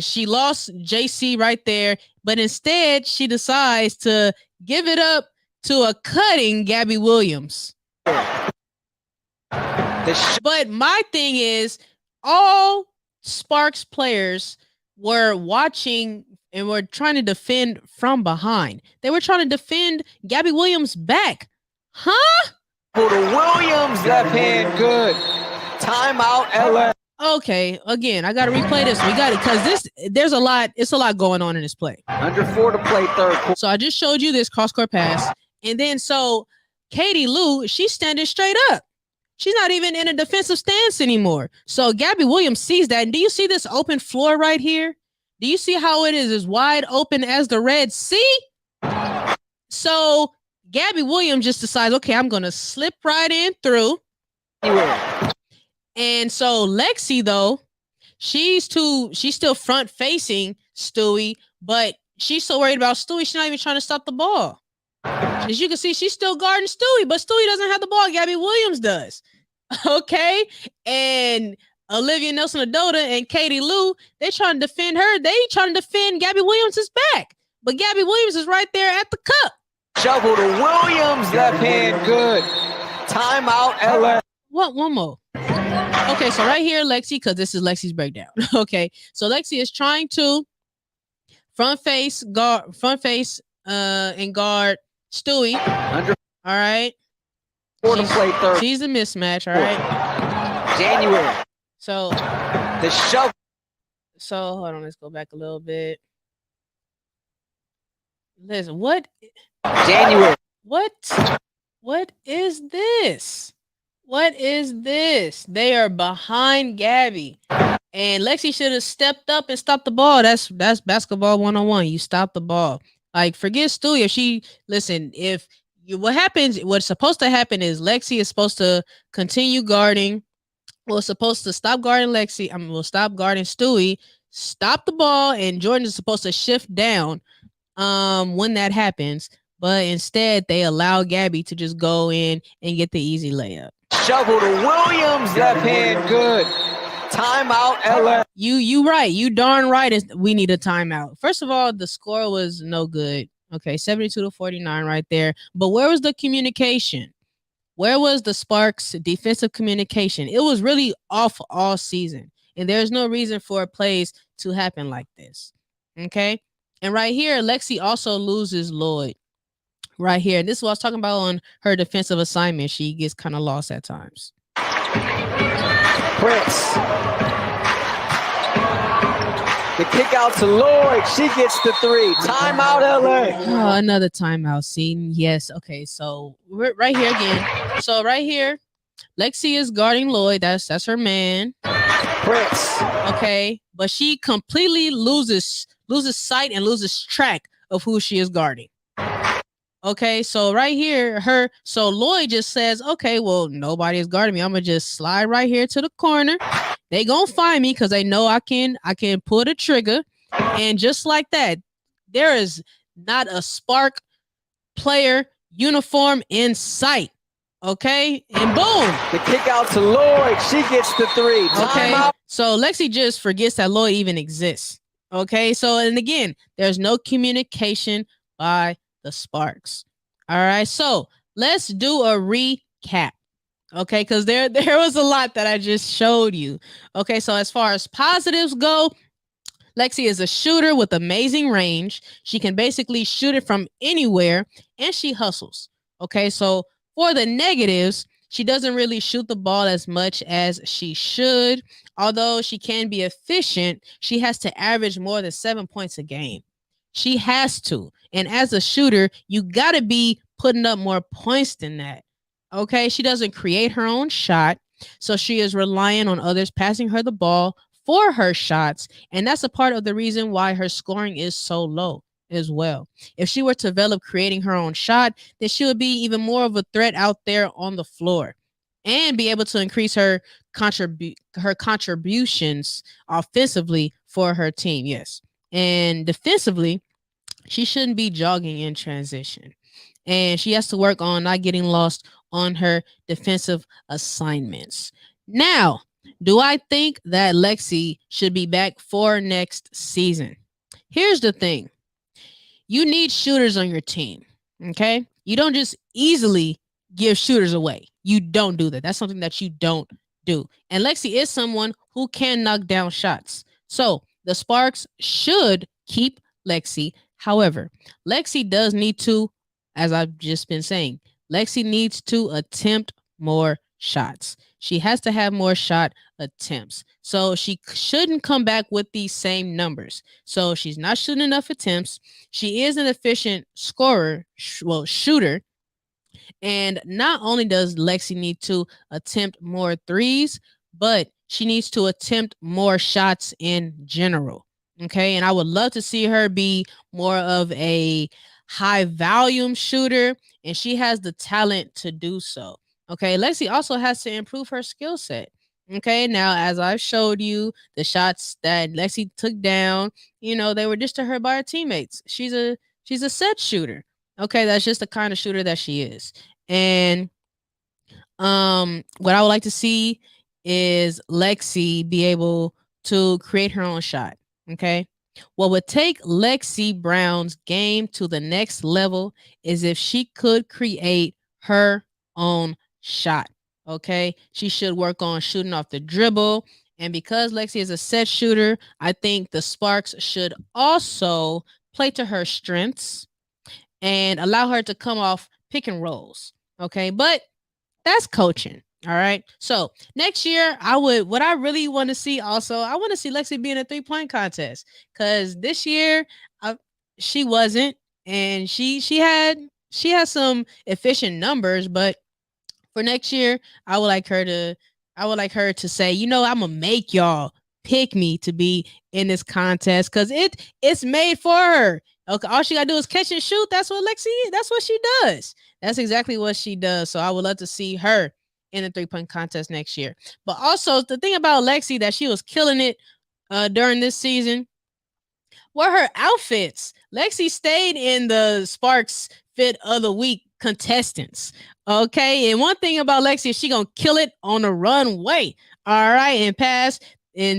A: she lost JC right there, but instead she decides to give it up to a cutting Gabby Williams. But my thing is, all Sparks players were watching and were trying to defend from behind. They were trying to defend Gabby Williams' back. Huh?
C: For the Williams, left hand good. Timeout, LA.
A: Okay, again, I got to replay this. We got it because it's a lot going on in this play.
C: Under 4 to play, third quarter.
A: So I just showed you this cross-court pass. And then so Katie Lou, she's standing straight up. She's not even in a defensive stance anymore. So Gabby Williams sees that. And do you see this open floor right here? Do you see how it is as wide open as the Red Sea? So Gabby Williams just decides, okay, I'm going to slip right in through. And so Lexie, though, she's still front facing Stewie, but she's so worried about Stewie, she's not even trying to stop the ball. As you can see, she's still guarding Stewie, but Stewie doesn't have the ball. Gabby Williams does. Okay. And Olivia Nelson-Adota and Katie Lou, they trying to defend her. They trying to defend Gabby Williams' back. But Gabby Williams is right there at the cup.
C: Shovel to Williams, left hand good. Timeout, LA.
A: What? One more. Okay, so right here, Lexie, because this is Lexie's breakdown. Okay, so Lexie is trying to front face and guard Stewie. All right. She's a mismatch. All right.
C: January.
A: So
C: the shovel.
A: So hold on, let's go back a little bit. Listen, what?
C: January.
A: What is this? What is this? They are behind Gabby. And Lexie should have stepped up and stopped the ball. That's basketball 101. You stop the ball. Like, forget Stewie. What's supposed to happen is Lexie is supposed to continue guarding. Well, supposed to stop guarding Lexie. We'll stop guarding Stewie, stop the ball, and Jordan is supposed to shift down when that happens. But instead, they allow Gabby to just go in and get the easy layup.
C: Shovel to Williams, left hand good. Timeout, LA.
A: You right. You darn right. We need a timeout. First of all, the score was no good. Okay, 72-49 right there. But where was the communication? Where was the Sparks defensive communication? It was really off all season. And there's no reason for plays to happen like this. Okay? And right here, Lexie also loses Lloyd. Right here. And this is what I was talking about on her defensive assignment. She gets kind of lost at times.
C: Prince. The kick out to Lloyd. She gets the three. Timeout, LA.
A: Oh, another timeout. See, yes. Okay, so we're right here again. So right here, Lexie is guarding Lloyd. That's her man.
C: Prince.
A: Okay, but she completely loses sight and loses track of who she is guarding. Okay, so right here, Lloyd just says, okay, well, nobody is guarding me. I'm gonna just slide right here to the corner. They gonna find me because they know I can pull the trigger. And just like that, there is not a Spark player uniform in sight. Okay, and boom.
C: The kick out to Lloyd. She gets the three.
A: Okay,
C: Timeout.
A: so Lexie just forgets that Lloyd even exists. Okay, so and again, there's no communication by the Sparks. All right, so let's do a recap. Okay, because there was a lot that I just showed you. Okay, so as far as positives go, Lexie is a shooter with amazing range. She can basically shoot it from anywhere, and she hustles. Okay, so for the negatives, she doesn't really shoot the ball as much as she should. Although she can be efficient, she has to average more than 7 points a game. She has to. And as a shooter, you got to be putting up more points than that. Okay, she doesn't create her own shot. So she is relying on others passing her the ball for her shots. And that's a part of the reason why her scoring is so low as well. If she were to develop creating her own shot, then she would be even more of a threat out there on the floor and be able to increase her contributions offensively for her team. Yes. And defensively, she shouldn't be jogging in transition. And she has to work on not getting lost on her defensive assignments. Now, do I think that Lexie should be back for next season? Here's the thing. You need shooters on your team, okay? You don't just easily give shooters away. You don't do that. That's something that you don't do. And Lexie is someone who can knock down shots. So the Sparks should keep Lexie. However, Lexie does need to, as I've just been saying, Lexie needs to attempt more shots. She has to have more shot attempts. So she shouldn't come back with these same numbers. So she's not shooting enough attempts. She is an efficient scorer, shooter. And not only does Lexie need to attempt more threes, but she needs to attempt more shots in general. Okay. And I would love to see her be more of a high volume shooter, and she has the talent to do so. Okay. Lexie also has to improve her skill set. Okay. Now, as I've showed you, the shots that Lexie took down, they were dished to her by her teammates. She's a set shooter. Okay, that's just the kind of shooter that she is. And what I would like to see is Lexie be able to create her own shot. Okay. What would take Lexie Brown's game to the next level is if she could create her own shot. Okay. She should work on shooting off the dribble. And because Lexie is a set shooter, I think the Sparks should also play to her strengths and allow her to come off pick and rolls. Okay. But that's coaching. All right. So next year, what I really want to see also, I want to see Lexie be in a 3-point contest, because this year she wasn't, and she had some efficient numbers, but for next year, I would like her to say, I'm gonna make y'all pick me to be in this contest, because it's made for her. Okay, all she gotta do is catch and shoot. That's what Lexie. That's what she does. That's exactly what she does. So I would love to see her in the 3-point contest next year. But also, the thing about Lexie that she was killing it during this season were her outfits. Lexie stayed in the Sparks Fit of the Week contestants. Okay, and one thing about Lexie is she gonna kill it on the runway. All right, in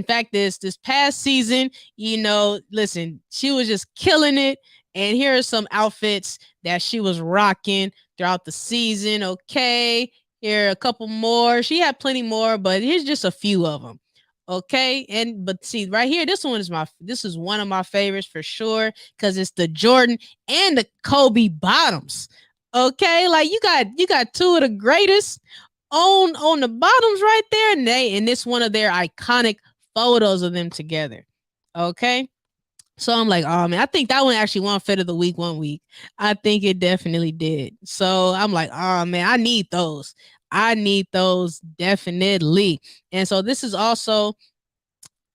A: fact, this past season, listen, she was just killing it. And here are some outfits that she was rocking throughout the season. Okay, here are a couple more. She had plenty more, but here's just a few of them. Okay, but see right here, this is one of my favorites for sure, because it's the Jordan and the Kobe bottoms. Okay, like you got two of the greatest on the bottoms right there, and this one of their iconic photos of them together. Okay. So I'm like, oh man, I think that one actually won Fit of the Week one week. I think it definitely did. So I'm like, oh man, I need those. Definitely. And so this is also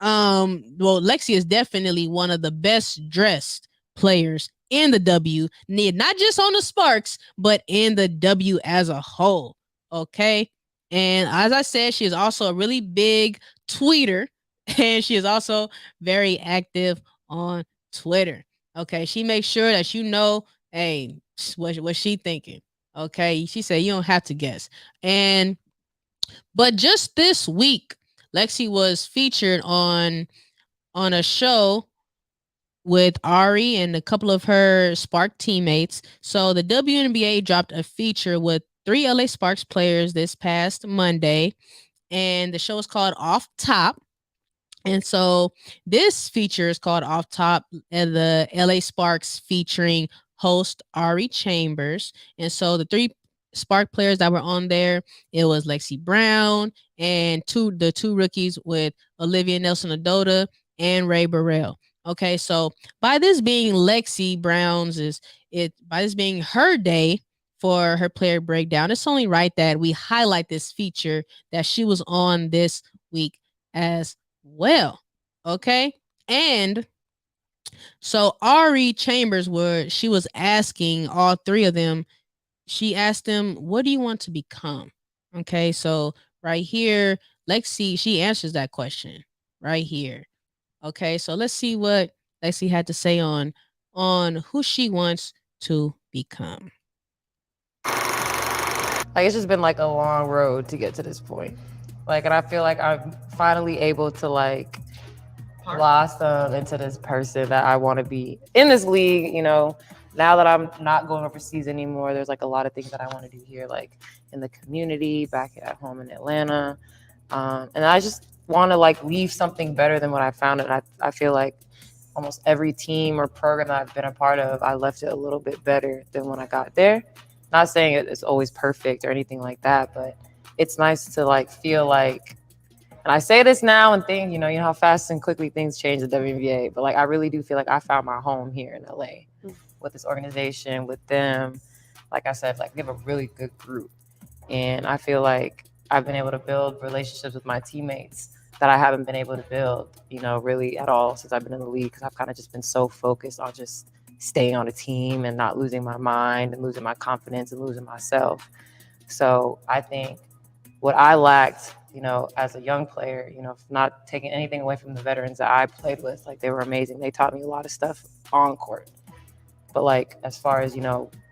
A: Lexie is definitely one of the best dressed players in the W, not just on the Sparks, but in the W as a whole. Okay. And as I said, she is also a really big tweeter, and she is also very active on Twitter. Okay. She makes sure that hey, what she thinking. Okay. She said you don't have to guess. But just this week, Lexie was featured on a show with Ari and a couple of her Spark teammates. So the WNBA dropped a feature with 3 LA Sparks players this past Monday, and the show is called Off Top. And so this feature is called Off Top, and the LA Sparks featuring host Ari Chambers. And so the 3 Spark players that were on there, it was Lexie Brown and the two rookies with Olivia Nelson Adota and Ray Burrell. Okay, so by this being Lexie Brown's by this being her day for her player breakdown, it's only right that we highlight this feature that she was on this week as well. Okay. And so Ari Chambers she was asking all 3 of them, she asked them, what do you want to become? Okay. So right here, Lexie, she answers that question right here. Okay. So let's see what Lexie had to say on who she wants to become.
E: Like, it's just been like a long road to get to this point. Like, and I feel like I'm finally able to like blossom into this person that I want to be in this league. You know, now that I'm not going overseas anymore, there's like a lot of things that I want to do here, like in the community, back at home in Atlanta. And I just want to like leave something better than what I found. And I feel like almost every team or program that I've been a part of, I left it a little bit better than when I got there. Not saying it's always perfect or anything like that, but it's nice to like feel like, and I say this now and think, you know how fast and quickly things change at WNBA, but like I really do feel like I found my home here in LA with this organization, with them. Like I said, like we have a really good group, and I feel like I've been able to build relationships with my teammates that I haven't been able to build, really at all since I've been in the league, because I've kind of just been so focused on just staying on a team and not losing my mind and losing my confidence and losing myself. So I think what I lacked, as a young player, not taking anything away from the veterans that I played with, like they were amazing. They taught me a lot of stuff on court. But like, as far as,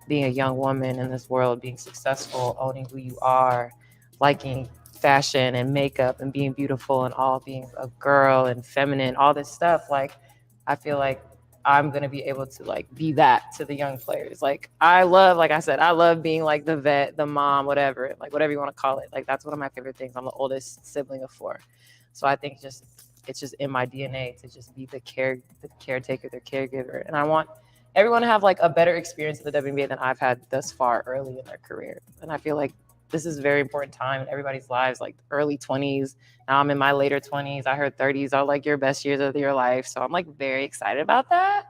E: being a young woman in this world, being successful, owning who you are, liking fashion and makeup and being beautiful and all, being a girl and feminine, all this stuff, like, I feel like I'm going to be able to like be that to the young players. Like I love being like the vet, the mom, whatever you want to call it. Like that's one of my favorite things. I'm the oldest sibling of 4. So I think it's just in my DNA to just be the caretaker, the caregiver. And I want everyone to have like a better experience in the WNBA than I've had thus far early in their career. And I feel like this is a very important time in everybody's lives, like early 20s. Now I'm in my later 20s. I heard 30s are like your best years of your life. So I'm like very excited about that.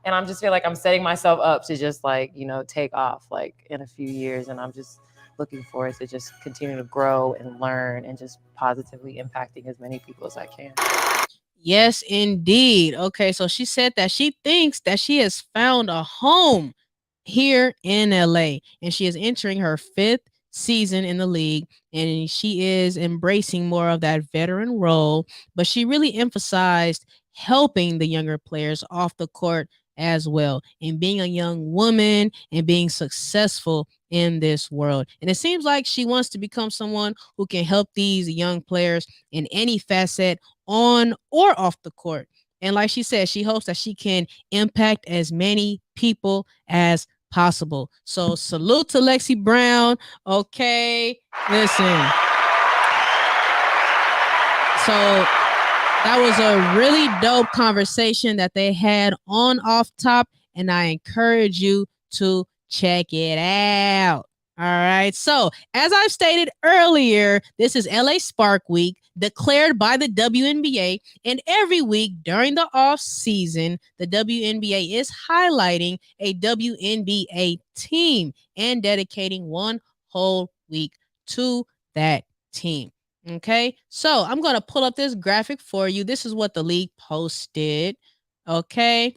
E: And I'm just feel like I'm setting myself up to just like, take off like in a few years. And I'm just looking forward to just continue to grow and learn and just positively impacting as many people as I can.
A: Yes, indeed. Okay, so she said that she thinks that she has found a home here in LA, and she is entering her 5th season in the league, and she is embracing more of that veteran role, but she really emphasized helping the younger players off the court as well, and being a young woman and being successful in this world. And it seems like she wants to become someone who can help these young players in any facet on or off the court. And like she said, she hopes that she can impact as many people as possible. So salute to Lexie Brown. Okay, listen. So that was a really dope conversation that they had on Off Top, and I encourage you to check it out. All right. So, as I've stated earlier, this is LA Spark Week declared by the WNBA. And every week during the off season, the WNBA is highlighting a WNBA team and dedicating one whole week to that team. Okay. So, I'm going to pull up this graphic for you. This is what the league posted. Okay.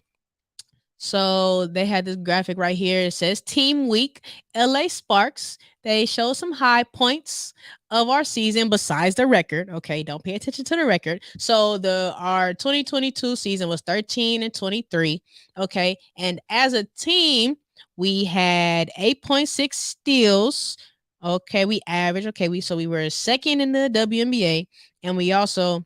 A: So they had this graphic right here. It says Team Week, LA Sparks. They show some high points of our season besides the record. Okay, don't pay attention to the record. So our 2022 season was 13-23. Okay, and as a team, we had 8.6 steals. Okay, we averaged. Okay, we were second in the WNBA, and we also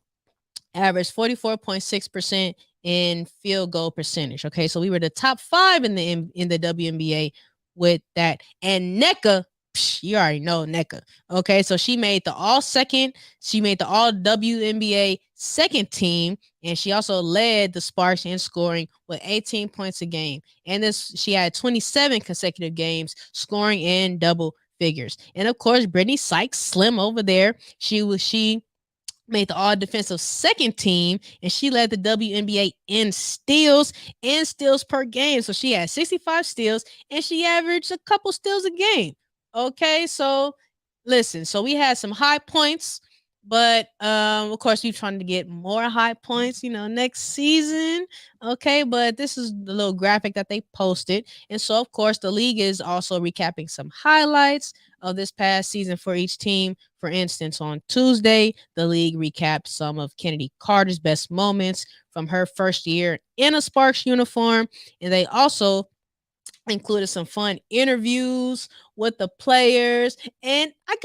A: averaged 44.6% in field goal percentage. Okay, so we were the top 5 in the WNBA with that. And NECA, you already know NECA. Okay, so she made the all WNBA second team, and she also led the Sparks in scoring with 18 points a game. And she had 27 consecutive games scoring in double figures. And of course, Brittany Sykes, Slim over there, she made the all defensive second team, and she led the WNBA in steals per game. So she had 65 steals, and she averaged a couple steals a game. Okay, so listen, so we had some high points, but of course we're trying to get more high points, next season. Okay, but this is the little graphic that they posted. And so of course the league is also recapping some highlights of this past season for each team. For instance, on Tuesday, the league recapped some of Kennedy Carter's best moments from her first year in a Sparks uniform, and they also included some fun interviews with the players. And I have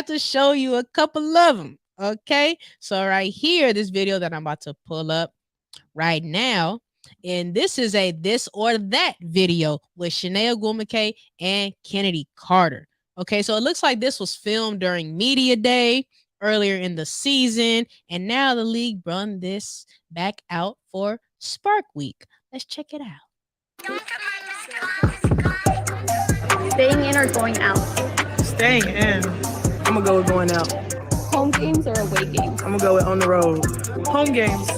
A: to show you a couple of them. Okay, so right here, this video that I'm about to pull up right now, and this is a this or that video with Chiney Ogwumike and Kennedy Carter. Okay, so it looks like this was filmed during media day earlier in the season, and now the league run this back out for Spark Week. Let's check it out.
F: Staying in or going out?
G: Staying in. I'm gonna go with going out.
F: Home games or away games?
G: I'm gonna go with on the road. Home games.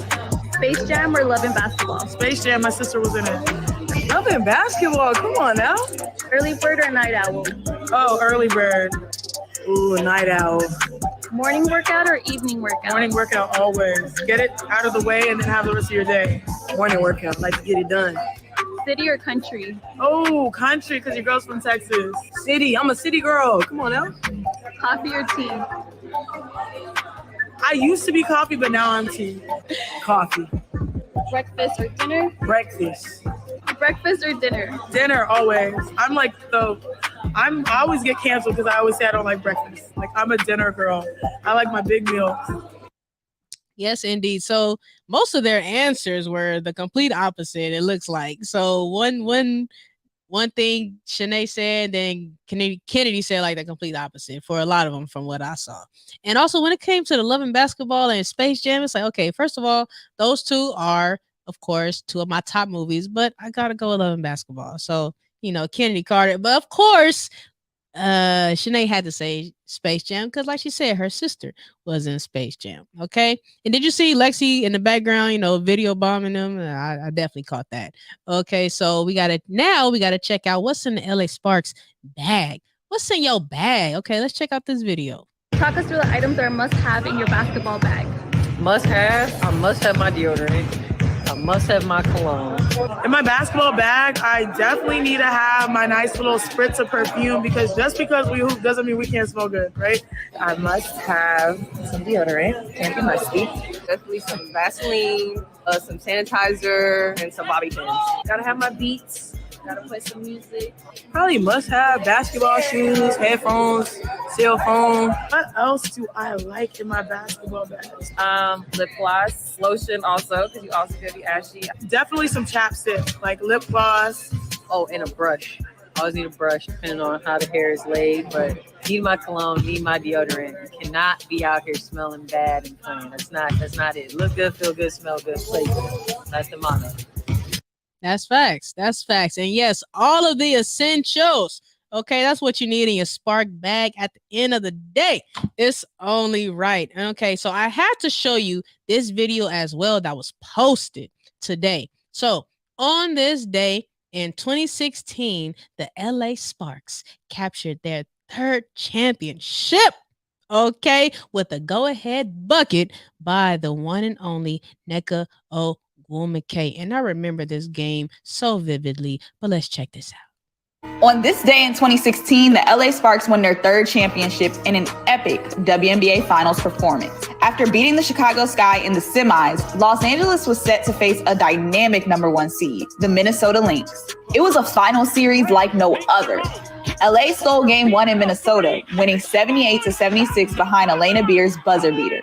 F: Space Jam or Love and Basketball?
G: Space Jam, my sister was in it. Love and Basketball, come on now.
F: Early bird or night owl?
G: Oh, early bird. Ooh, night owl.
F: Morning workout or evening workout?
G: Morning workout always. Get it out of the way and then have the rest of your day. Morning workout, like to get it done.
F: City or country?
G: Oh, country, because your girl's from Texas. City, I'm a city girl. Come on now.
F: Coffee or tea?
G: I used to be coffee, but now I'm tea. Coffee.
F: Breakfast or dinner?
G: Breakfast.
F: Breakfast or dinner?
G: Dinner, always. I always get canceled because I always say I don't like breakfast. Like, I'm a dinner girl. I like my big meals.
A: Yes, indeed. So most of their answers were the complete opposite, it looks like. So one thing Chiney said, then Kennedy said like the complete opposite for a lot of them from what I saw. And also when it came to the Love and Basketball and Space Jam, it's like, okay, first of all, those two are, of course, two of my top movies, but I got to go with Love and Basketball. So, Kennedy Carter. But of course, Chiney had to say Space Jam because, like she said, her sister was in Space Jam. Okay, and did you see Lexie in the background? Video bombing them. I definitely caught that. Okay, so we gotta check out what's in the LA Sparks bag. What's in your bag? Okay, let's check out this video.
F: Talk us through the items that are must-have in your basketball bag.
E: Must have. I must have my deodorant. I must have my cologne.
G: In my basketball bag, I definitely need to have my nice little spritz of perfume because just because we hoop doesn't mean we can't smell good, right?
H: I must have some deodorant. Can't be musty. Definitely some Vaseline, some sanitizer, and some bobby pins. Gotta have my Beats. Gotta play some music.
G: Probably must have basketball shoes, headphones, cell phone. What else do I like in my basketball bag?
H: Lip gloss, lotion also, because you also could be ashy.
G: Definitely some chapstick, like lip gloss.
H: Oh, and a brush. Always need a brush, depending on how the hair is laid. But need my cologne, need my deodorant. You cannot be out here smelling bad and clean. That's not it. Look good, feel good, smell good, play good. That's the motto.
A: That's facts. And yes, all of the essentials. Okay, that's what you need in your Spark bag at the end of the day. It's only right. Okay, so I had to show you this video as well that was posted today. So on this day in 2016, the LA Sparks captured their third championship. Okay, with a go-ahead bucket by the one and only Nneka Ogwumike. And I remember this game so vividly, but let's check this out.
I: On this day in 2016, the LA Sparks won their third championship in an epic WNBA Finals performance. After beating the Chicago Sky in the semis, Los Angeles was set to face a dynamic number 1 seed, the Minnesota Lynx. It was a final series like no other. LA stole game 1 in Minnesota, winning 78-76 behind Elena Beer's buzzer beater.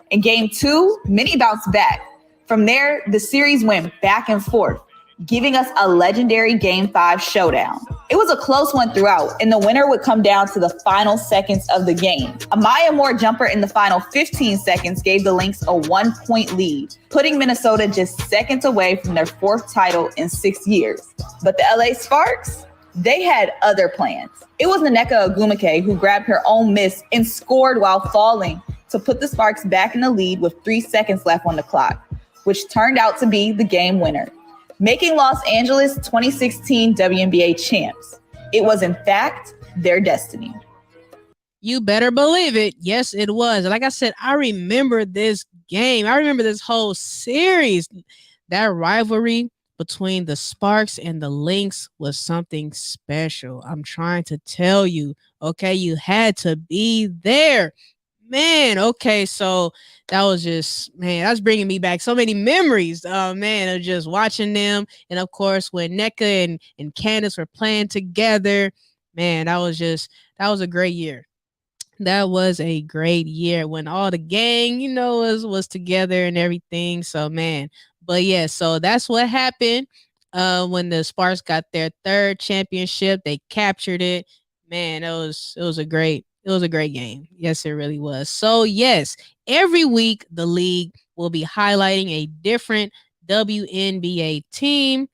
I: In game 2, many bounced back, From there, the series went back and forth, giving us a legendary Game 5 showdown. It was a close one throughout, and the winner would come down to the final seconds of the game. A Maya Moore jumper in the final 15 seconds gave the Lynx a 1-point lead, putting Minnesota just seconds away from their 4th title in 6 years. But the LA Sparks, they had other plans. It was Nneka Ogwumike who grabbed her own miss and scored while falling to put the Sparks back in the lead with 3 seconds left on the clock, which turned out to be the game winner, making Los Angeles 2016 WNBA champs. It was, in fact, their destiny.
A: You better believe it. Yes, it was. Like I said, I remember this game. I remember this whole series. That rivalry between the Sparks and the Lynx was something special. I'm trying to tell you, okay, you had to be there. Man, okay, so that was just, man, that's bringing me back so many memories, man, of just watching them. And of course, when Nneka and Candace were playing together, man, that was a great year. That was a great year when all the gang, was together and everything. So, man, but yeah, so that's what happened when the Sparks got their 3rd championship. They captured it. Man, it was a great game. Yes, it really was. So yes, every week the league will be highlighting a different WNBA team.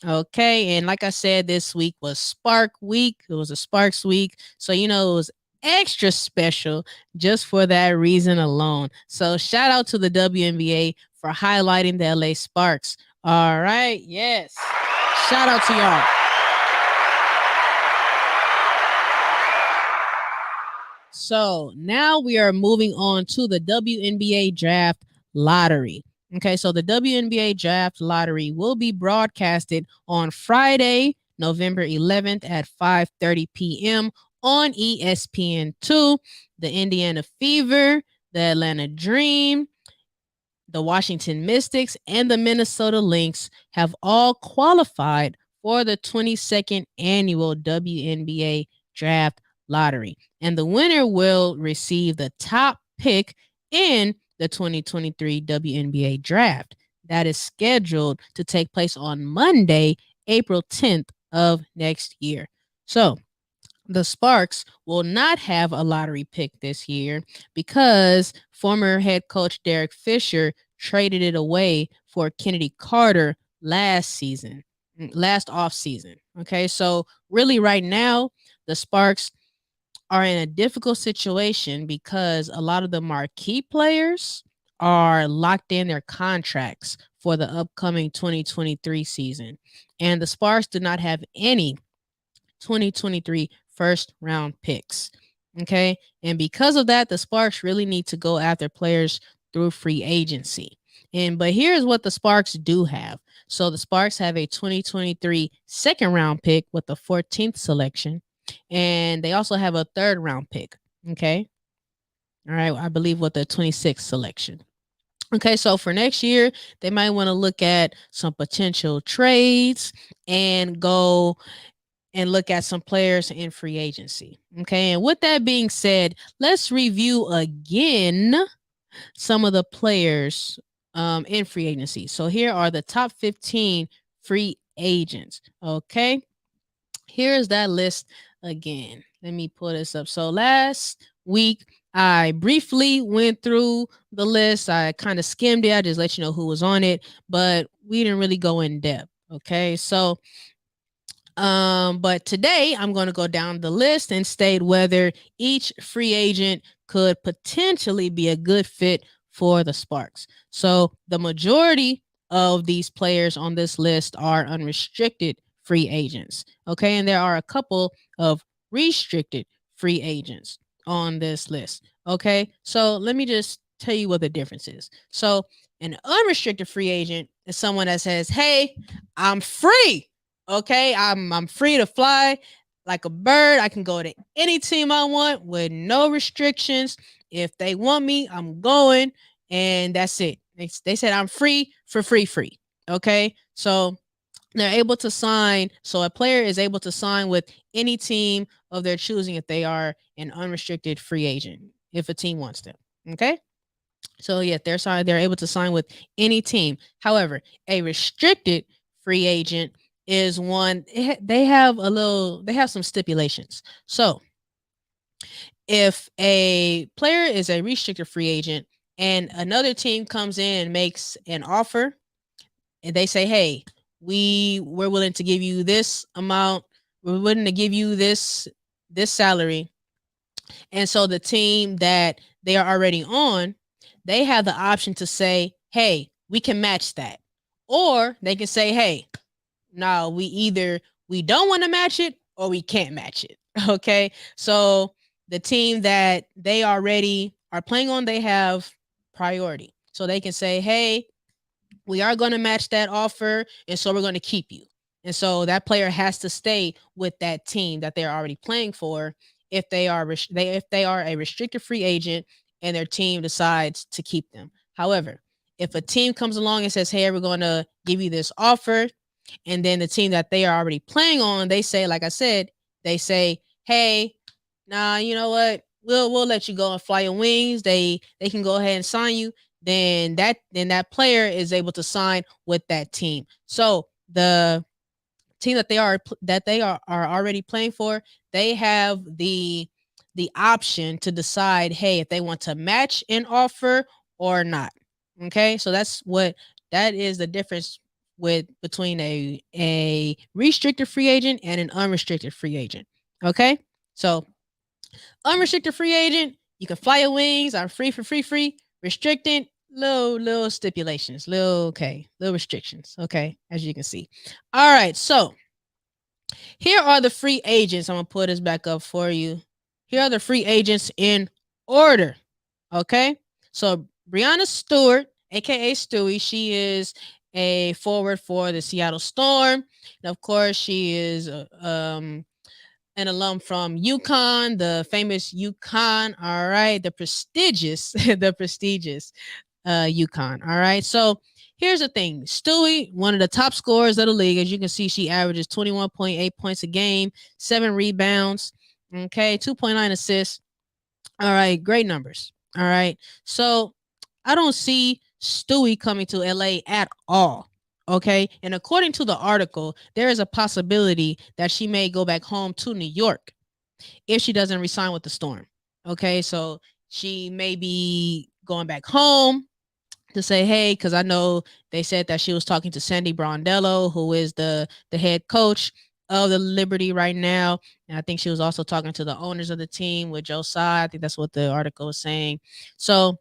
A: Okay, and like I said, this week was Spark Week. It was a Sparks week. So it was extra special just for that reason alone. So shout out to the WNBA for highlighting the LA Sparks. All right, yes. Shout out to y'all. So now we are moving on to the WNBA Draft Lottery. Okay, so the WNBA Draft Lottery will be broadcasted on Friday, November 11th at 5:30 p.m. on ESPN2. The Indiana Fever, the Atlanta Dream, the Washington Mystics, and the Minnesota Lynx have all qualified for the 22nd annual WNBA Draft Lottery. And the winner will receive the top pick in the 2023 WNBA Draft. That is scheduled to take place on Monday, April 10th of next year. So the Sparks will not have a lottery pick this year because former head coach Derek Fisher traded it away for Kennedy Carter last offseason. Okay, so really right now, the Sparks are in a difficult situation because a lot of the marquee players are locked in their contracts for the upcoming 2023 season. And the Sparks do not have any 2023 first round picks. Okay. And because of that, the Sparks really need to go after players through free agency. But here's what the Sparks do have. So the Sparks have a 2023 second round pick with the 14th selection. And they also have a 3rd round pick. Okay. All right. I believe with the 26th selection. Okay, so for next year, they might want to look at some potential trades and go and look at some players in free agency. Okay, and with that being said, let's review again some of the players in free agency. So here are the top 15 free agents. Okay, here's that list again. Let me pull this up. So last week, I briefly went through the list. I kind of skimmed it. I just let you know who was on it, but we didn't really go in depth. Okay, so but today I'm going to go down the list and state whether each free agent could potentially be a good fit for the Sparks. So the majority of these players on this list are unrestricted free agents. Okay, and there are a couple of restricted free agents on this list. Okay, so let me just tell you what the difference is. So an unrestricted free agent is someone that says, hey, I'm free. Okay, I'm free to fly like a bird. I can go to any team I want with no restrictions. If they want me, I'm going, and that's it. They said I'm free for free. Okay, so they're able to sign. So a player is able to sign with any team of their choosing if they are an unrestricted free agent, if a team wants them. Okay. So yeah, they're able to sign with any team. However, a restricted free agent is one they have some stipulations. So if a player is a restricted free agent and another team comes in and makes an offer and they say, "Hey, we're willing to give you this amount. We're willing to give you this salary." And so the team that they are already on, they have the option to say, "Hey, we can match that." Or they can say, "Hey, no, we don't want to match it or we can't match it." Okay? So the team that they already are playing on, they have priority. So they can say, "Hey, we are going to match that offer and so we're going to keep you." And so that player has to stay with that team that they're already playing for if they are a restricted free agent and their team decides to keep them. However, if a team comes along and says, "Hey, we're going to give you this offer," and then the team that they are already playing on, they say, like I said, they say, "Hey, nah, you know what? We'll let you go and fly your wings." They can go ahead and sign you. Then that player is able to sign with that team. So the team that they are already playing for, they have the option to decide, hey, if they want to match an offer or not. Okay, so that is the difference between a restricted free agent and an unrestricted free agent. Okay, so unrestricted free agent, you can fly your wings. I'm free for free. Restricted, little stipulations, little restrictions. Okay, as you can see. All right, so here are the free agents. I'm gonna put this back up for you. Here are the free agents in order. Okay, so Brianna Stewart, aka Stewie, she is a forward for the Seattle Storm, and of course, she is an alum from UConn, the famous UConn. All right, the prestigious, the prestigious UConn. All right, so here's the thing: Stewie, one of the top scorers of the league, as you can see, she averages 21.8 points a game, 7 rebounds, okay, 2.9 assists. All right, great numbers. All right, so I don't see Stewie coming to LA at all. Okay. And according to the article, there is a possibility that she may go back home to New York if she doesn't resign with the Storm. Okay. So she may be going back home to say, hey, because I know they said that she was talking to Sandy Brondello, who is the head coach of the Liberty right now. And I think she was also talking to the owners of the team with Joe Tsai. I think that's what the article was saying. So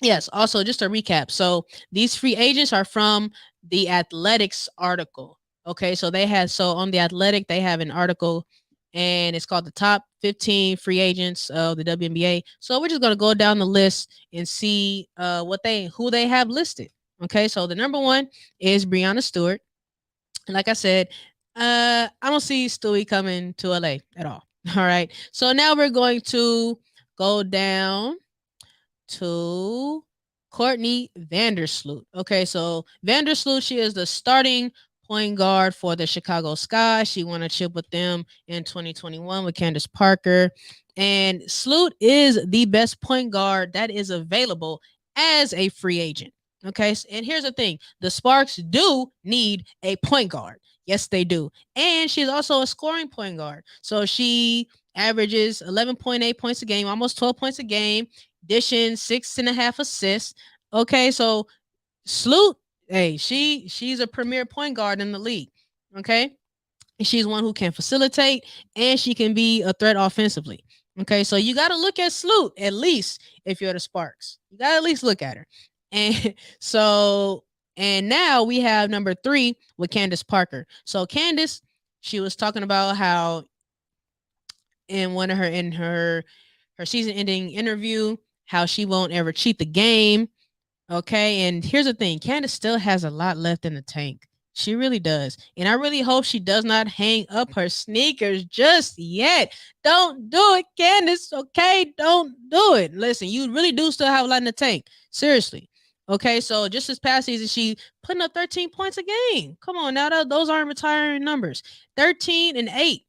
A: yes, also just a recap. So these free agents are from the Athletics article. Okay, so on the Athletic, they have an article and it's called the top 15 free agents of the WNBA. So we're just gonna go down the list and see who they have listed. Okay, so the number one is Brianna Stewart. And like I said, I don't see Stewie coming to LA at all. All right. So now we're going to go down to Courtney Vandersloot. Okay, so Vandersloot, she is the starting point guard for the Chicago Sky. She won a chip with them in 2021 with Candace Parker. And Sloot is the best point guard that is available as a free agent. Okay, and here's the thing: the Sparks do need a point guard. Yes, they do. And she's also a scoring point guard. So she averages 11.8 points a game, almost 12 points a game, dishing 6.5 assists. Okay, so Sloot, hey, she's a premier point guard in the league. Okay, and she's one who can facilitate and she can be a threat offensively. Okay, so you got to look at Sloot at least if you're the Sparks. You got to at least look at her. And so, and now we have number 3 with Candace Parker. So Candace, she was talking about how in her season-ending interview, how she won't ever cheat the game. Okay, and here's the thing: Candace still has a lot left in the tank. She really does, and I really hope she does not hang up her sneakers just yet. Don't do it, Candace. Okay, don't do it. Listen, you really do still have a lot in the tank. Seriously. Okay, so just this past season, she putting up 13 points a game. Come on now, those aren't retiring numbers. 13 and 8.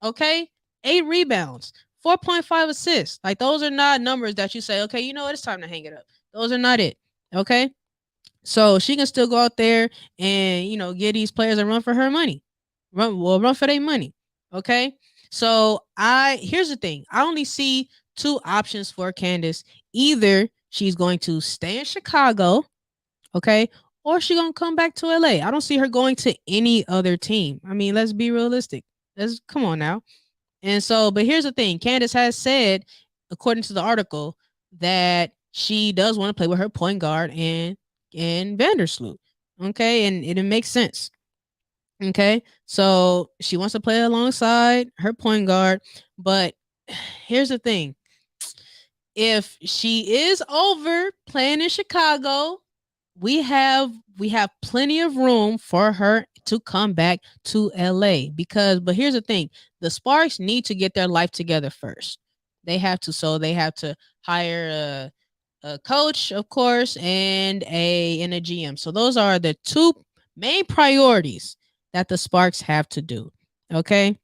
A: Okay, 8 rebounds, 4.5 assists. Like those are not numbers that you say, okay, you know what, it's time to hang it up. Those are not it. Okay. So she can still go out there and, get these players a run for her money. Run for their money. Okay. So here's the thing. I only see two options for Candace. Either she's going to stay in Chicago, okay, or she's gonna come back to LA. I don't see her going to any other team. I mean, let's be realistic. Let's come on now. And so, but here's the thing. Candace has said, according to the article, that she does want to play with her point guard and Vandersloot. Okay, and it makes sense. Okay, so she wants to play alongside her point guard, but here's the thing: if she is over playing in Chicago, we have plenty of room for her to come back to LA but here's the thing, the Sparks need to get their life together first. They have to hire a coach, of course, and a GM. So those are the two main priorities that the Sparks have to do. Okay.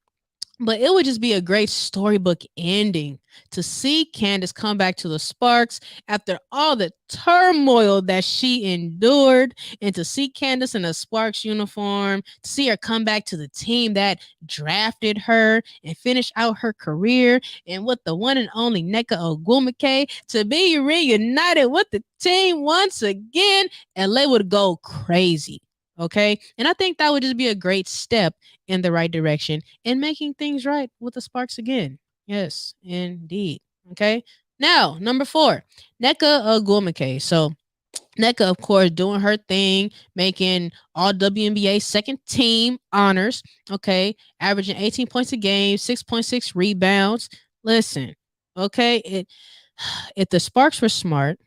A: But it would just be a great storybook ending to see Candace come back to the Sparks after all the turmoil that she endured, and to see Candace in a Sparks uniform, to see her come back to the team that drafted her and finish out her career, and with the one and only Nneka Ogwumike to be reunited with the team once again, LA would go crazy. Okay. And I think that would just be a great step in the right direction and making things right with the Sparks again. Yes, indeed. Okay. Now, number 4, Nneka Ogwumike. So Nneka, of course, doing her thing, making all WNBA second team honors. Okay. Averaging 18 points a game, 6.6 rebounds. Listen, okay. If the Sparks were smart,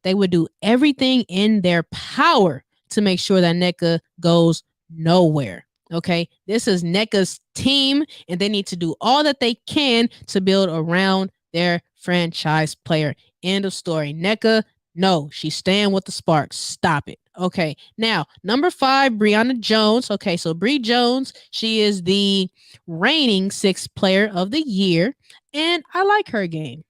A: they would do everything in their power to make sure that Nneka goes nowhere. Okay, this is Nneka's team, and they need to do all that they can to build around their franchise player. End of story. Nneka, no, she's staying with the Sparks. Stop it. Okay, now number 5, Brianna Jones. Okay, so Bree Jones, she is the reigning 6th player of the year, and I like her game.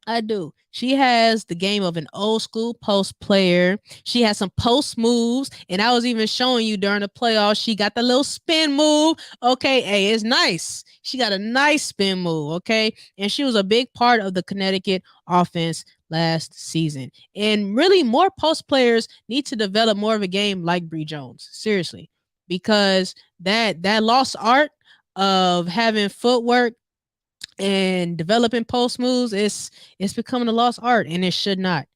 A: I do. She has the game of an old school post player. She has some post moves, and I was even showing you during the playoffs. She got the little spin move. Okay, hey, it's nice. She got a nice spin move. Okay, and she was a big part of the Connecticut offense last season. And really, more post players need to develop more of a game like Bree Jones. Seriously, because that lost art of having footwork and developing post moves, it's becoming a lost art, and it should not.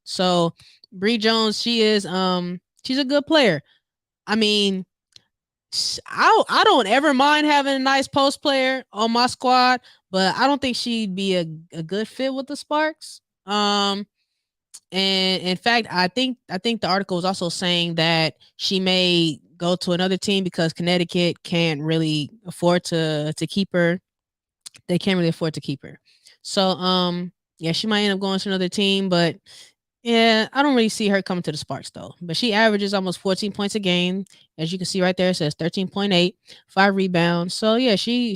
A: So Bree Jones, she's a good player. I mean, I don't ever mind having a nice post player on my squad, but I don't think she'd be a good fit with the Sparks. And in fact, I think the article was also saying that she may go to another team because Connecticut can't really afford to keep her. They can't really afford to keep her. So, yeah, she might end up going to another team, but yeah, I don't really see her coming to the Sparks though. But she averages almost 14 points a game. As you can see right there, it says 13.8, 5 rebounds. So yeah, she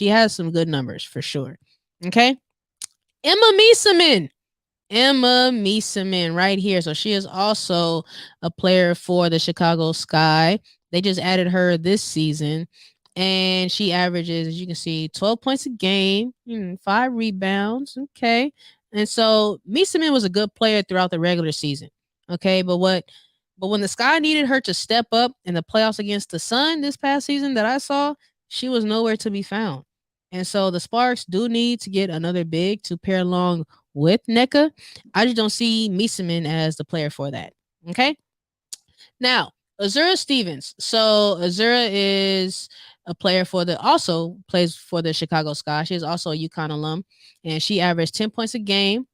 A: has some good numbers for sure. Okay. Emma Mieseman right here. So she is also a player for the Chicago Sky. They just added her this season. And she averages, as you can see, 12 points a game, 5 rebounds. Okay. And so Mieseman was a good player throughout the regular season. Okay. But when the Sky needed her to step up in the playoffs against the Sun this past season that I saw, she was nowhere to be found. And so the Sparks do need to get another big to pair along with Nneka. I just don't see Mieseman as the player for that. Okay. Now, Azura Stevens. So Azura is a player also plays for the Chicago Sky. She's also a UConn alum, and she averaged 10 points a game.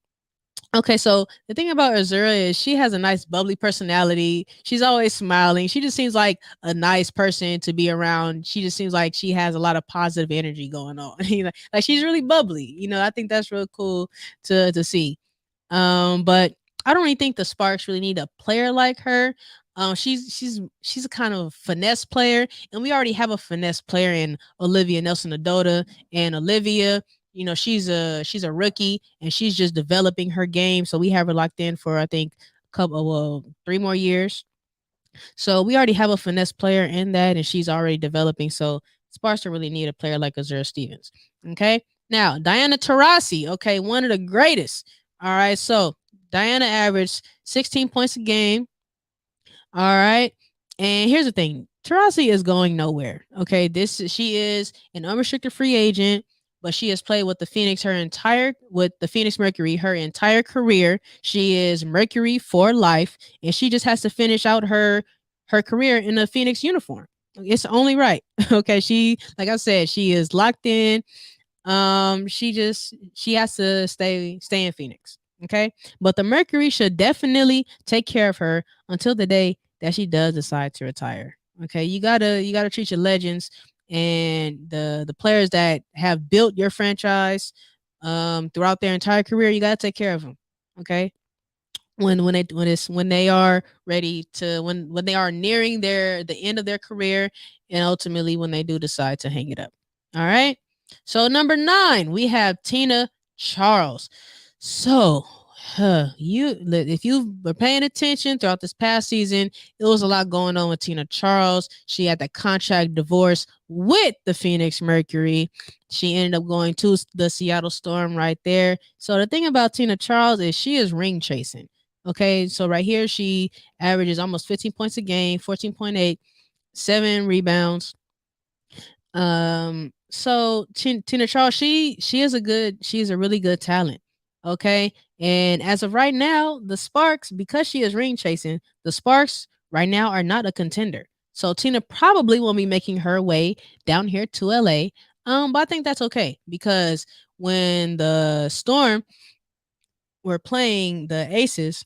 A: Okay, so the thing about Azura is she has a nice bubbly personality. She's always smiling. She just seems like a nice person to be around. She just seems like she has a lot of positive energy going on. Like she's really bubbly. I think that's real cool to see. But I don't really think the Sparks really need a player like her. She's a kind of finesse player, and we already have a finesse player in Olivia Nelson-Adota, and Olivia, she's a rookie and she's just developing her game. So we have her locked in for I think couple 3 more years. So we already have a finesse player in that, and she's already developing. So Sparks don't really need a player like Azura Stevens. Okay. Now Diana Taurasi, okay, one of the greatest. All right. So Diana averaged 16 points a game. All right. And here's the thing. Taurasi is going nowhere. Okay. She is an unrestricted free agent, but she has played with the Phoenix Mercury her entire career. She is Mercury for life, and she just has to finish out her career in a Phoenix uniform. It's only right. Okay. Like I said, she is locked in. She has to stay in Phoenix. Okay. But the Mercury should definitely take care of her until the day that she does decide to retire. Okay. You gotta treat your legends and the players that have built your franchise throughout their entire career. You gotta take care of them. Okay. When they are ready to when they are nearing the end of their career, and ultimately when they do decide to hang it up. All right. So number 9, we have Tina Charles. So if you were paying attention throughout this past season, it was a lot going on with Tina Charles. She had that contract divorce with the Phoenix Mercury. She ended up going to the Seattle Storm right there. So the thing about Tina Charles is she is ring chasing. Okay, so right here she averages almost 15 points a game, 14.8, 7 rebounds. So Tina Charles, she's a really good talent. Okay. And as of right now, the Sparks, because she is ring chasing, the Sparks right now are not a contender. So Tina probably won't be making her way down here to LA. But I think that's okay because when the Storm were playing the Aces,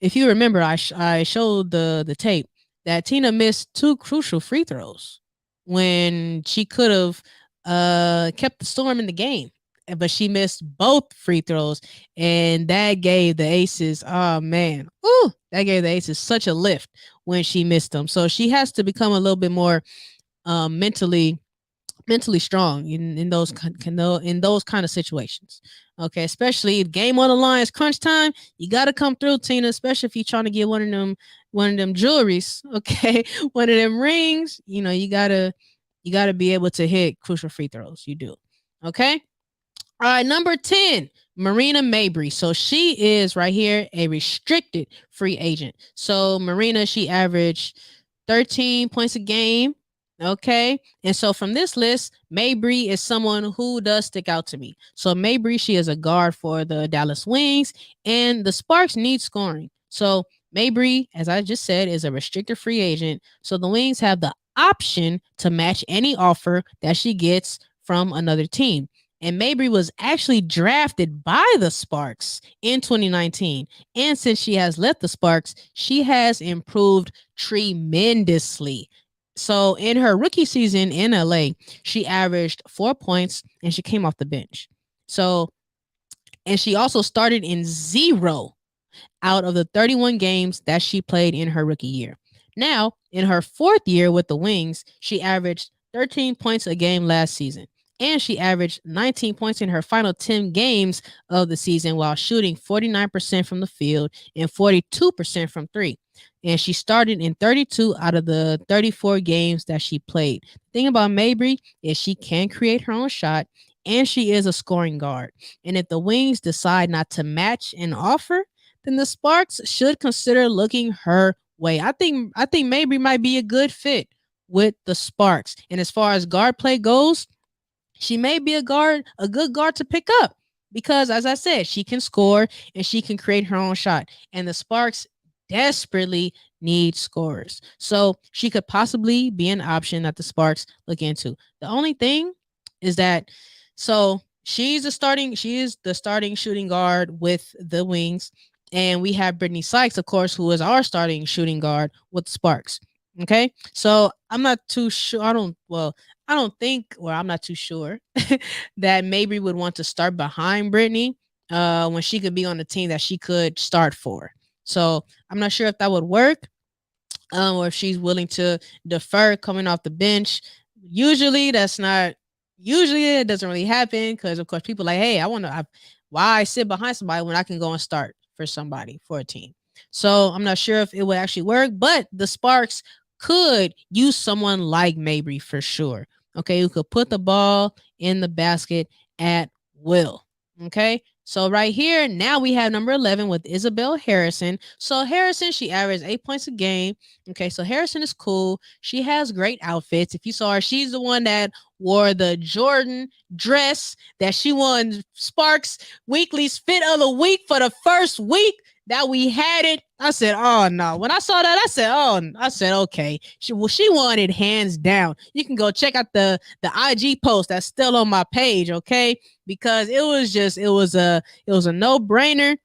A: if you remember, I showed the tape that Tina missed 2 crucial free throws when she could have kept the Storm in the game, but she missed both free throws, and that gave the Aces, oh man, that gave the Aces such a lift when she missed them. So she has to become a little bit more mentally strong in those kind of situations. Okay, especially if game on the line is crunch time, you got to come through, Tina. Especially if you're trying to get one of them jewelries, okay, one of them rings. You gotta be able to hit crucial free throws. You do, okay. All right, number 10, Marina Mabry. So she is right here a restricted free agent. So Marina, she averaged 13 points a game. Okay. And so from this list, Mabry is someone who does stick out to me. So Mabry, she is a guard for the Dallas Wings, and the Sparks need scoring. So Mabry, as I just said, is a restricted free agent. So the Wings have the option to match any offer that she gets from another team. And Mabry was actually drafted by the Sparks in 2019. And since she has left the Sparks, she has improved tremendously. So in her rookie season in LA, she averaged 4 points and she came off the bench. So, and she also started in 0 out of the 31 games that she played in her rookie year. Now, in her 4th year with the Wings, she averaged 13 points a game last season. And she averaged 19 points in her final 10 games of the season while shooting 49% from the field and 42% from 3. And she started in 32 out of the 34 games that she played. The thing about Mabry is she can create her own shot, and she is a scoring guard. And if the Wings decide not to match an offer, then the Sparks should consider looking her way. I think Mabry might be a good fit with the Sparks. And as far as guard play goes, she may be a good guard to pick up because, as I said, she can score and she can create her own shot. And the Sparks desperately need scorers. So she could possibly be an option that the Sparks look into. The only thing is that, she is the starting shooting guard with the Wings. And we have Brittany Sykes, of course, who is our starting shooting guard with the Sparks. Okay. So I'm not too sure. I'm not too sure that Mabry would want to start behind Brittany when she could be on the team that she could start for. So I'm not sure if that would work or if she's willing to defer coming off the bench. Usually that's not Usually it doesn't really happen because, of course, people like, hey, why I sit behind somebody when I can go and start for somebody, for a team. So I'm not sure if it would actually work, but the Sparks could use someone like Mabry for sure. Okay, who could put the ball in the basket at will. Okay, so right here, now we have number 11 with Isabel Harrison. So Harrison, she averaged 8 points a game. Okay, so Harrison is cool. She has great outfits. If you saw her, she's the one that wore the Jordan dress that she won Sparks Weekly's Fit of the Week for the first week that we had it. I said, oh no. When I saw that, I said, okay. She won it hands down. You can go check out the IG post that's still on my page, okay? Because it was a no-brainer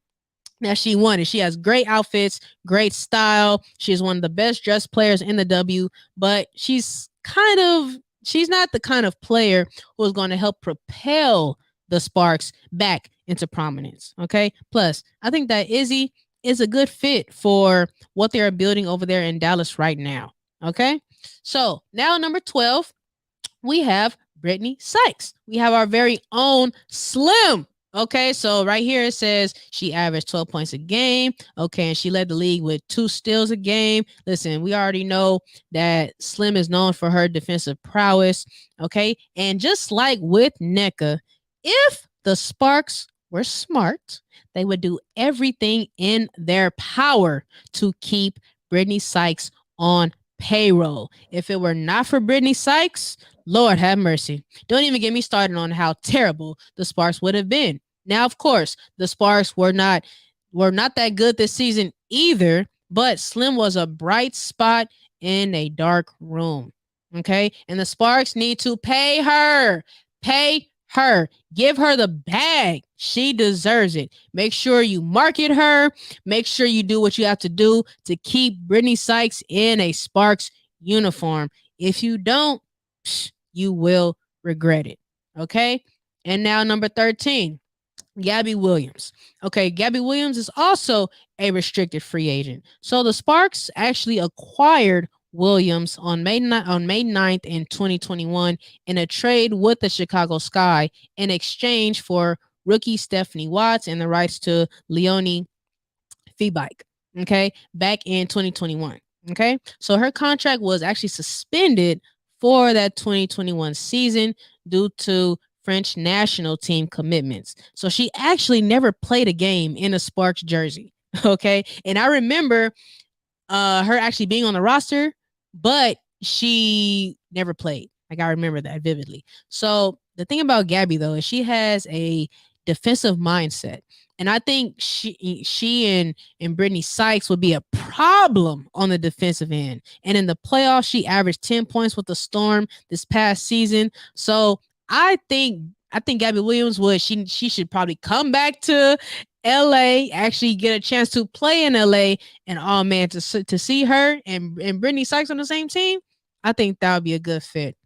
A: that she won it. She has great outfits, great style. She's one of the best dressed players in the W, but she's not the kind of player who is going to help propel the Sparks back into prominence. Okay. Plus, I think that Izzy is a good fit for what they're building over there in Dallas right now. Okay. So now number 12, we have Brittany Sykes. We have our very own Slim. Okay, so right here it says she averaged 12 points a game. Okay, and she led the league with 2 steals a game. Listen, we already know that Slim is known for her defensive prowess. Okay, and just like with NECA, if the Sparks were smart, they would do everything in their power to keep Brittany Sykes on payroll. If it were not for Brittany Sykes, Lord have mercy. Don't even get me started on how terrible the Sparks would have been. Now, of course, the Sparks were not that good this season either, but Slim was a bright spot in a dark room. Okay? And the Sparks need to pay her. Pay her. Give her the bag. She deserves it. Make sure you market her. Make sure you do what you have to do to keep Brittany Sykes in a Sparks uniform. If you don't, you will regret it. Okay? And now number 13, Gabby Williams. Okay, Gabby Williams is also a restricted free agent. So the Sparks actually acquired Williams on May 9th in 2021 in a trade with the Chicago Sky in exchange for rookie Stephanie Watts and the rights to Leonie Feebike. Okay, back in 2021. Okay, so her contract was actually suspended for that 2021 season due to French national team commitments. So she actually never played a game in a Sparks jersey. Okay, and I remember her actually being on the roster, but she never played. Like, I remember that vividly. So the thing about Gabby, though, is she has a defensive mindset. And I think she and Brittany Sykes would be a problem on the defensive end. And in the playoffs, she averaged 10 points with the Storm this past season. So I think Gabby Williams she should probably come back to LA, actually get a chance to play in LA, and oh man, to see her and Brittany Sykes on the same team, I think that would be a good fit.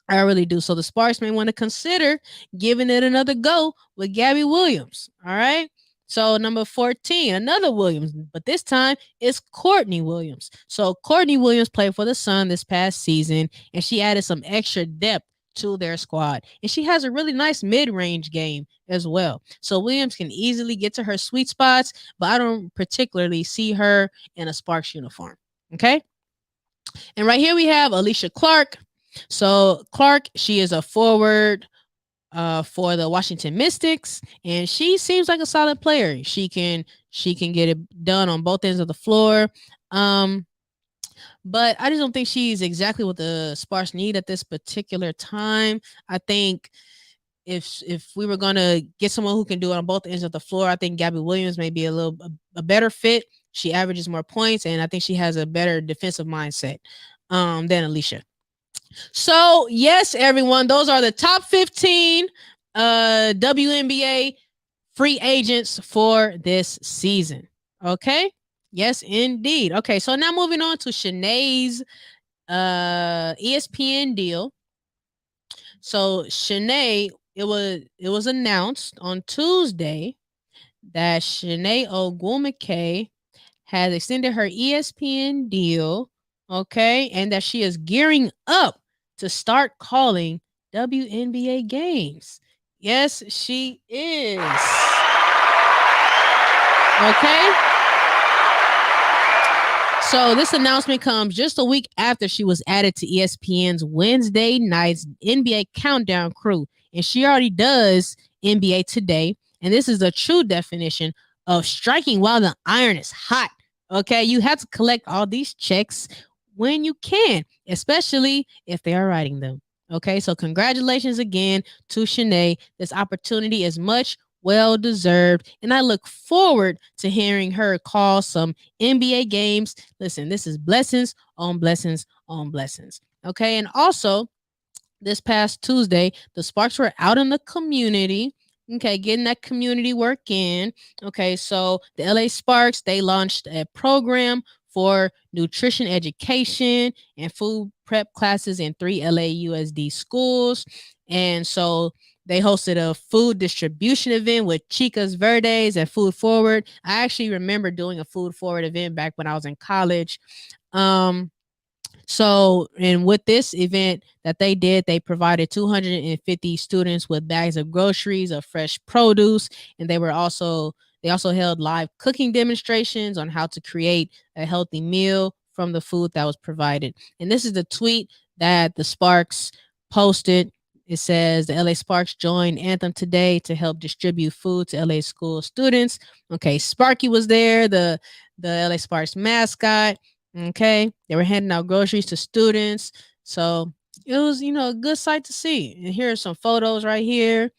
A: I really do. So the Sparks may want to consider giving it another go with Gabby Williams. All right. So number 14, another Williams, but this time it's Courtney Williams. So Courtney Williams played for the Sun this past season, and she added some extra depth to their squad. And she has a really nice mid-range game as well. So Williams can easily get to her sweet spots, but I don't particularly see her in a Sparks uniform. Okay. And right here we have Alicia Clark. So Clark, she is a forward for the Washington Mystics, and she seems like a solid player. She can get it done on both ends of the floor. But I just don't think she's exactly what the Sparks need at this particular time. I think if we were going to get someone who can do it on both ends of the floor, I think Gabby Williams may be a better fit. She averages more points, and I think she has a better defensive mindset than Alicia. So, yes, everyone, those are the top 15 WNBA free agents for this season. Okay? Yes, indeed. Okay, so now moving on to Shanae's ESPN deal. So Chiney, it was announced on Tuesday that Chiney Ogwumike has extended her ESPN deal, okay, and that she is gearing up to start calling WNBA games. Yes, she is. Okay. So this announcement comes just a week after she was added to ESPN's Wednesday night's NBA Countdown crew. And she already does NBA Today. And this is the true definition of striking while the iron is hot. Okay, you have to collect all these checks when you can, especially if they are writing them. Okay, so congratulations again to Chiney. This opportunity is much well-deserved, and I look forward to hearing her call some NBA games. Listen, this is blessings on blessings on blessings. Okay, and also this past Tuesday, the Sparks were out in the community. Okay, getting that community work in. Okay, so the LA Sparks, they launched a program for nutrition education and food prep classes in 3 LAUSD schools. And so they hosted a food distribution event with Chicas Verdes and Food Forward. I actually remember doing a Food Forward event back when I was in college. So, and with this event that they did, they provided 250 students with bags of groceries, of fresh produce, and they also held live cooking demonstrations on how to create a healthy meal from the food that was provided. And this is the tweet that the Sparks posted. It says the LA Sparks joined Anthem today to help distribute food to LA school students. Okay, Sparky was there, the LA Sparks mascot. Okay, they were handing out groceries to students. So it was, a good sight to see. And here are some photos right here.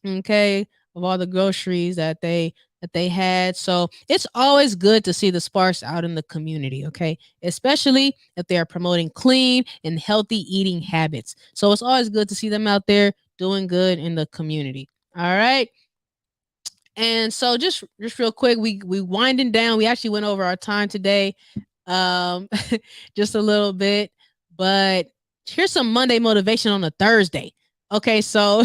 A: Okay, of all the groceries that they had. So it's always good to see the Sparks out in the community, okay? Especially if they are promoting clean and healthy eating habits. So it's always good to see them out there doing good in the community. All right. And so just real quick, we winding down. We actually went over our time today. Just a little bit, but here's some Monday motivation on a Thursday. Okay, so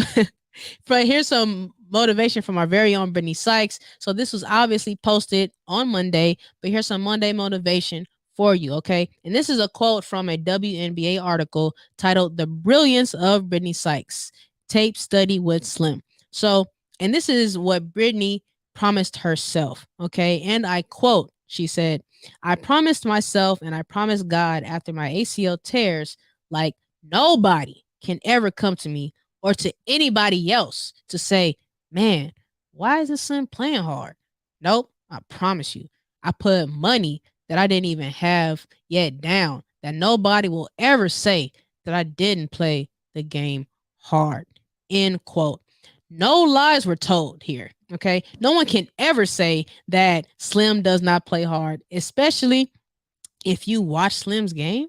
A: here's some motivation from our very own Brittany Sykes. So this was obviously posted on Monday, but here's some Monday motivation for you, okay? And this is a quote from a WNBA article titled "The Brilliance of Brittany Sykes: Tape Study with Slim." So, and this is what Brittany promised herself, okay? And I quote, she said, "I promised myself and I promised God after my ACL tears, like nobody can ever come to me or to anybody else to say, man, why is this son playing hard? Nope, I promise you. I put money that I didn't even have yet down that nobody will ever say that I didn't play the game hard." End quote. No lies were told here, okay? No one can ever say that Slim does not play hard, especially if you watch Slim's game.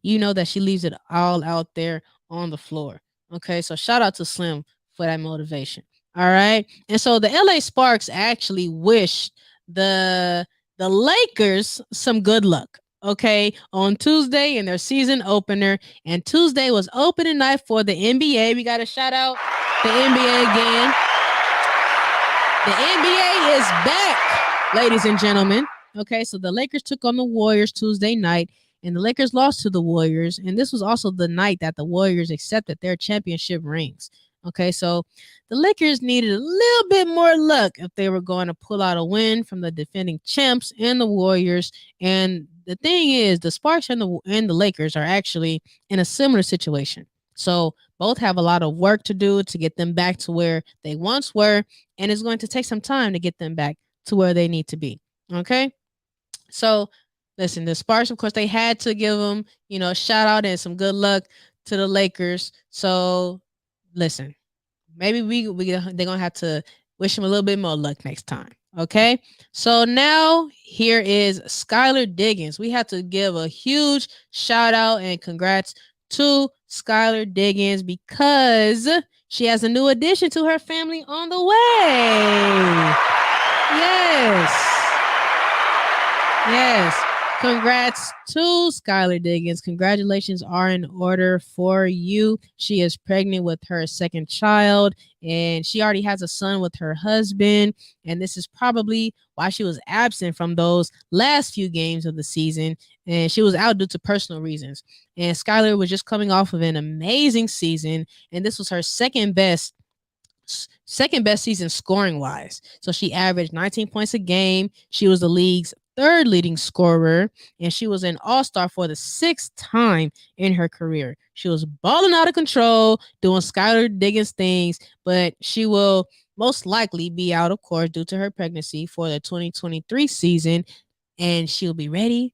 A: You know that she leaves it all out there on the floor, okay? So shout out to Slim for that motivation, all right? And so the LA Sparks actually wished the Lakers some good luck, okay, on Tuesday in their season opener. And Tuesday was opening night for the NBA. We got to shout out the NBA again. The NBA is back, ladies and gentlemen. Okay, so the Lakers took on the Warriors Tuesday night, and the Lakers lost to the Warriors. And this was also the night that the Warriors accepted their championship rings. Okay, so the Lakers needed a little bit more luck if they were going to pull out a win from the defending champs and the Warriors. And the thing is, the Sparks and the Lakers are actually in a similar situation. So both have a lot of work to do to get them back to where they once were, and it's going to take some time to get them back to where they need to be. Okay, so listen, the Sparks, of course, they had to give them, a shout out and some good luck to the Lakers. So listen, maybe they're gonna have to wish them a little bit more luck next time. Okay, so now here is Skylar Diggins. We have to give a huge shout out and congrats to Skylar Diggins because she has a new addition to her family on the way. Yes. Congrats to Skylar Diggins. Congratulations are in order for you. She is pregnant with her second child, and she already has a son with her husband. And this is probably why she was absent from those last few games of the season. And she was out due to personal reasons. And Skylar was just coming off of an amazing season, and this was her second best season scoring wise. So she averaged 19 points a game. She was the league's third leading scorer, and she was an all-star for the 6th time in her career. She was balling out of control, doing Skylar Diggins things, but she will most likely be out, of course, due to her pregnancy for the 2023 season, and she'll be ready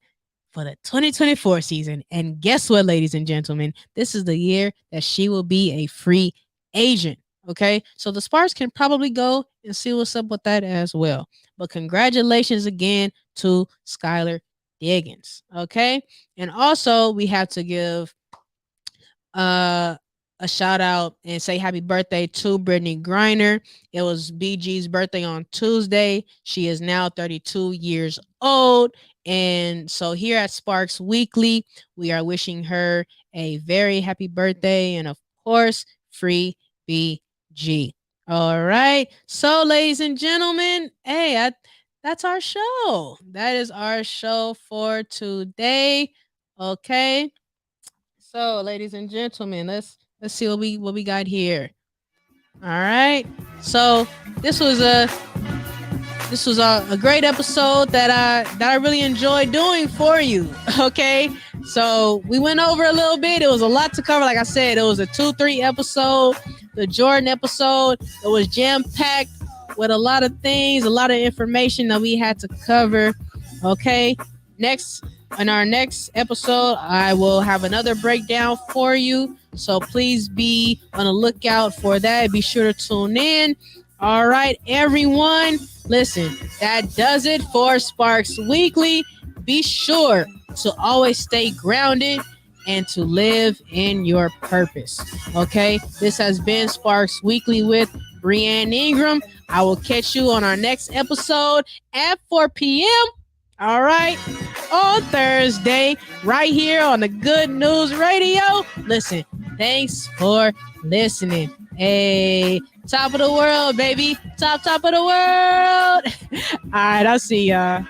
A: for the 2024 season. And guess what, ladies and gentlemen? This is the year that she will be a free agent. Okay, so the Sparks can probably go and see what's up with that as well. But congratulations again to Skylar Diggins. Okay, and also we have to give a shout out and say happy birthday to Brittany Griner. It was BG's birthday on Tuesday. She is now 32 years old. And so here at Sparks Weekly, we are wishing her a very happy birthday and, of course, free BG. All right. So, ladies and gentlemen, hey, that's our show. That is our show for today. Okay. So, ladies and gentlemen, let's see what we got here. All right. So this was a great episode that I really enjoyed doing for you. Okay. So we went over a little bit. It was a lot to cover. Like I said, it was a 2-3 episode. The Jordan episode, it was jam-packed with a lot of things, a lot of information that we had to cover. Okay. In our next episode, I will have another breakdown for you. So please be on the lookout for that. Be sure to tune in. All right, everyone. Listen, that does it for Sparks Weekly. Be sure to always stay grounded and to live in your purpose. Okay, this has been Sparks Weekly with Brianne Ingram. I will catch you on our next episode at 4 p.m. All right, on Thursday, right here on the Good News Radio. Listen, thanks for listening. Hey, top of the world, baby. Top of the world. All right, I'll see y'all.